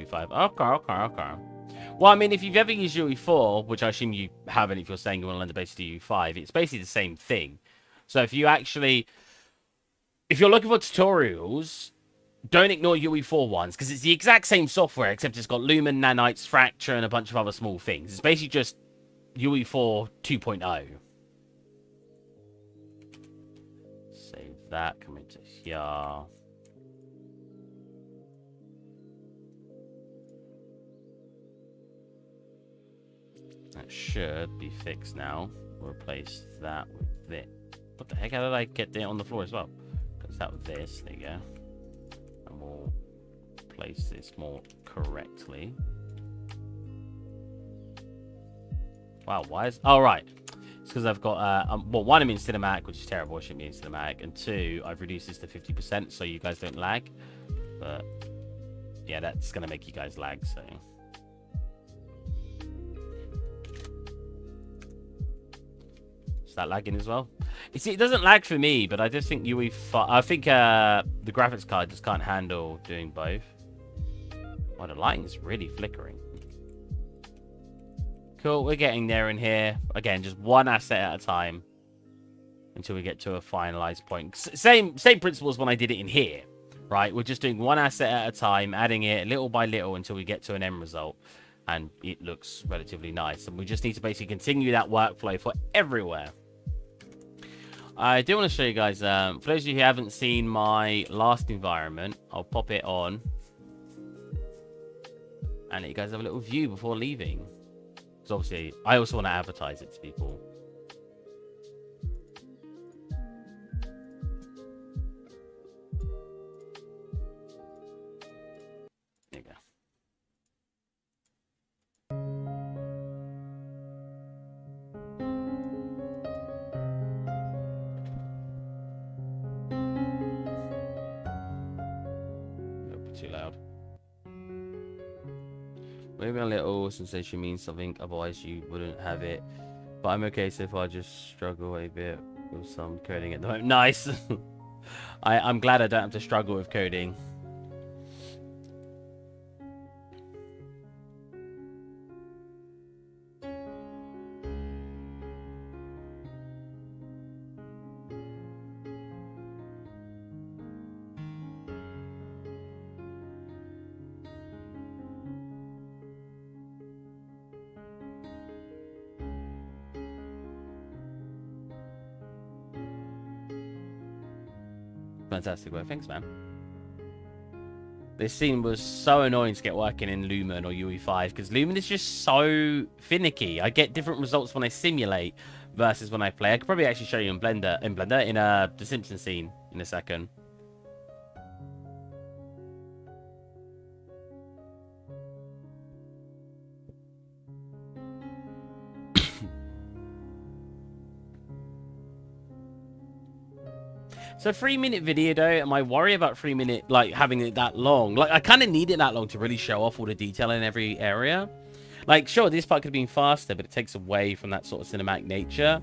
UE5. Okay. Well, I mean, if you've ever used UE4, which I assume you haven't if you're saying you want to learn the basics to UE5, it's basically the same thing. So if you're looking for tutorials, don't ignore UE4 ones, because it's the exact same software, except it's got Lumen, Nanites, Fracture, and a bunch of other small things. It's basically just UE4 2.0. Save that, come into here. That should be fixed now. We'll replace that with this. What the heck? How did I get it on the floor as well? Because that with this. There you go. And we'll place this more correctly. Wow, why is... Oh, right. It's because I've got... well, one, I'm in cinematic, which is terrible. I shouldn't be in cinematic. And two, I've reduced this to 50% so you guys don't lag. But, yeah, that's going to make you guys lag, so... Is that lagging as well? You see, it doesn't lag for me, but I just think UE5... I think the graphics card just can't handle doing both. Well, the lighting's really flickering. Cool, we're getting there in here. Again, just one asset at a time until we get to a finalized point. Same principles when I did it in here, right? We're just doing one asset at a time, adding it little by little until we get to an end result. And it looks relatively nice. And we just need to basically continue that workflow for everywhere. I do want to show you guys, for those of you who haven't seen my last environment, I'll pop it on. And you guys have a little view before leaving. Because obviously, I also want to advertise it to people. There you go. Too loud. Maybe a little sensation means something, otherwise you wouldn't have it. But I'm okay so far, just struggle a bit with some coding at the moment. Nice! I'm glad I don't have to struggle with coding. Fantastic work. Thanks, man. This scene was so annoying to get working in Lumen or UE5 because Lumen is just so finicky. I get different results when I simulate versus when I play. I could probably actually show you in Blender in the Simpsons scene in a second. So 3-minute video though, am I worried about 3-minute, like having it that long? Like I kind of need it that long to really show off all the detail in every area. Like sure, this part could have been faster, but it takes away from that sort of cinematic nature.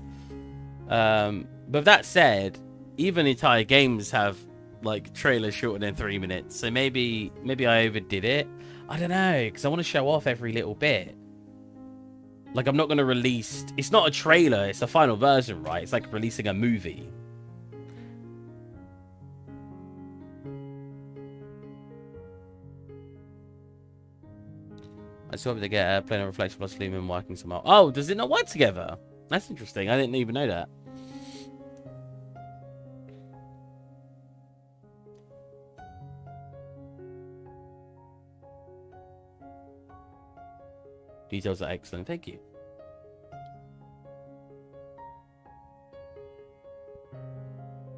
But that said, even entire games have like trailers shorter than 3 minutes. So maybe I overdid it. I don't know, because I want to show off every little bit. Like I'm not going to release... It's not a trailer, it's a final version, right? It's like releasing a movie. I still hope to get Planar Reflection plus Lumen working somehow. Oh, does it not work together? That's interesting. I didn't even know that. Details are excellent. Thank you.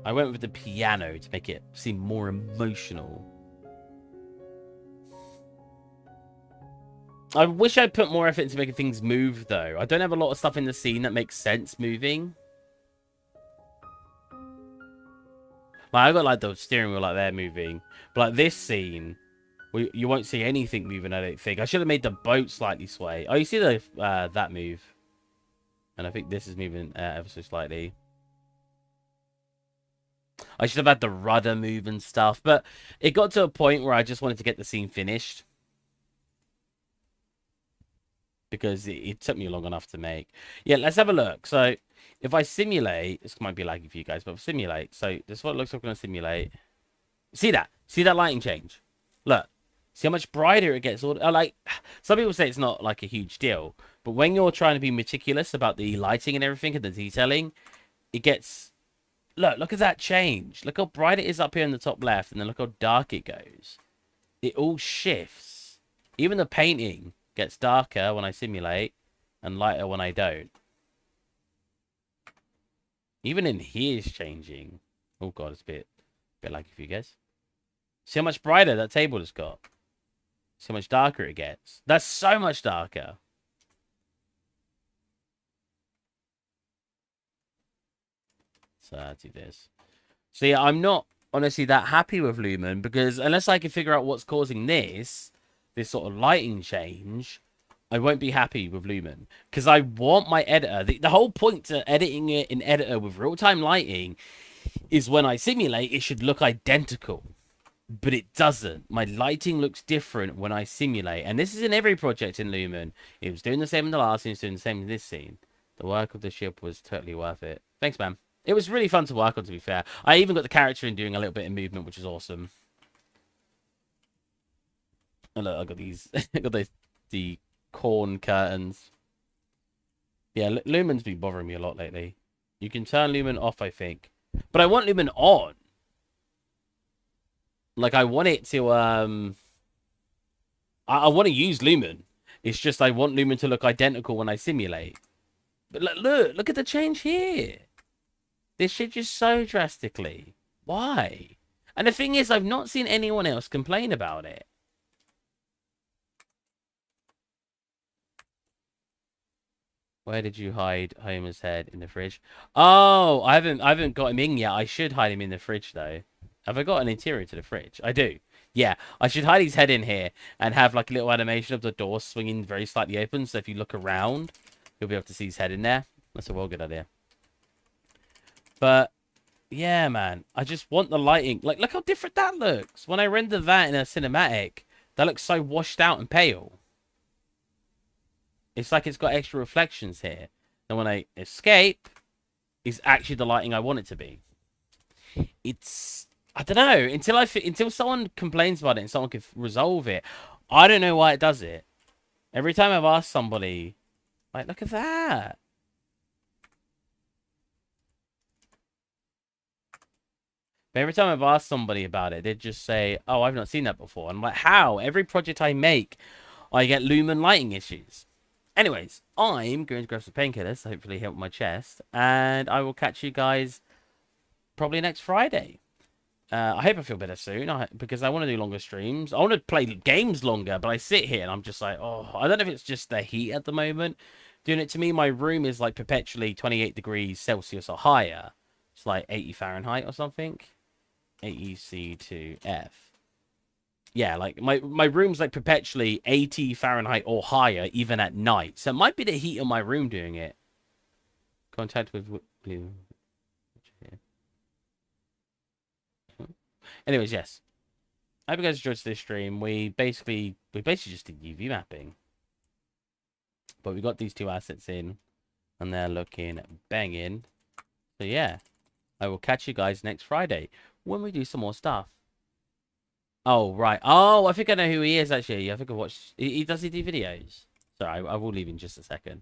I went with the piano to make it seem more emotional. I wish I put more effort into making things move, though. I don't have a lot of stuff in the scene that makes sense moving. Like, I got, like, the steering wheel, like, there moving. But, like, this scene, you won't see anything moving, I don't think. I should have made the boat slightly sway. Oh, you see the that move. And I think this is moving ever so slightly. I should have had the rudder move and stuff. But it got to a point where I just wanted to get the scene finished. because it took me long enough to make. Yeah, let's have a look. So if I simulate, this might be laggy for you guys, but simulate. So this is what it looks like when I simulate. See that? See that lighting change? Look. See how much brighter it gets? Like, some people say it's not like a huge deal, but when you're trying to be meticulous about the lighting and everything and the detailing, it gets. Look at that change. Look how bright it is up here in the top left, and then look how dark it goes. It all shifts. Even the painting gets darker when I simulate and lighter when I don't. Even in here is changing. Oh god, it's a bit laggy for you guys. See how much brighter that table has got. See how much darker it gets. That's so much darker. So I'll do this. So yeah, I'm not honestly that happy with Lumen because unless I can figure out what's causing this sort of lighting change, I won't be happy with Lumen. Because I want my editor. The whole point to editing it in editor with real-time lighting is when I simulate, it should look identical. But it doesn't. My lighting looks different when I simulate. And this is in every project in Lumen. It was doing the same in the last scene, it's doing the same in this scene. The work of the ship was totally worth it. Thanks, man. It was really fun to work on, to be fair. I even got the character in doing a little bit of movement, which is awesome. And look, I got these. I got the corn curtains. Yeah, Lumen's been bothering me a lot lately. You can turn Lumen off, I think. But I want Lumen on. Like, I want it to, I want to use Lumen. It's just I want Lumen to look identical when I simulate. But look at the change here. This shit just so drastically. Why? And the thing is, I've not seen anyone else complain about it. Where did you hide Homer's head? In the fridge? Oh, I haven't got him in yet. I should hide him in the fridge though. Have I got an interior to the fridge? I do. Yeah, I should hide his head in here and have like a little animation of the door swinging very slightly open. So if you look around, you'll be able to see his head in there. That's a well good idea. But yeah, man, I just want the lighting. Like, look how different that looks. When I render that in a cinematic, that looks so washed out and pale. It's like it's got extra reflections here. And when I escape, it's actually the lighting I want it to be. It's, I don't know, until someone complains about it and someone can resolve it, I don't know why it does it. Every time I've asked somebody, like, look at that. But every time I've asked somebody about it, they just say, oh, I've not seen that before. And I'm like, how? Every project I make, I get lumen lighting issues. Anyways, I'm going to grab some painkillers, hopefully help my chest. And I will catch you guys probably next Friday. I hope I feel better soon, because I want to do longer streams. I want to play games longer, but I sit here and I'm just like, oh, I don't know if it's just the heat at the moment doing it to me. My room is like perpetually 28 degrees Celsius or higher. It's like 80 Fahrenheit or something. AEC to F. Yeah, like my room's like perpetually 80 Fahrenheit or higher, even at night. So it might be the heat of my room doing it. Contact with blue. Anyways, yes. I hope you guys enjoyed this stream. We basically just did UV mapping. But we got these two assets in. And they're looking banging. So yeah. I will catch you guys next Friday when we do some more stuff. Oh, right. Oh, I think I know who he is, actually. I think I watched... Does he do videos? Sorry, I will leave in just a second.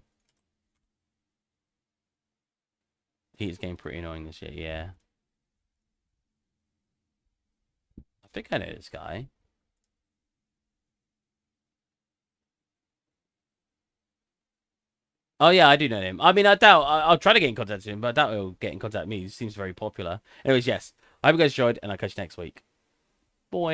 He's getting pretty annoying this year, yeah. I think I know this guy. Oh, yeah, I do know him. I mean, I doubt... I'll try to get in contact with him, but I doubt he'll get in contact with me. He seems very popular. Anyways, yes. I hope you guys enjoyed, and I'll catch you next week.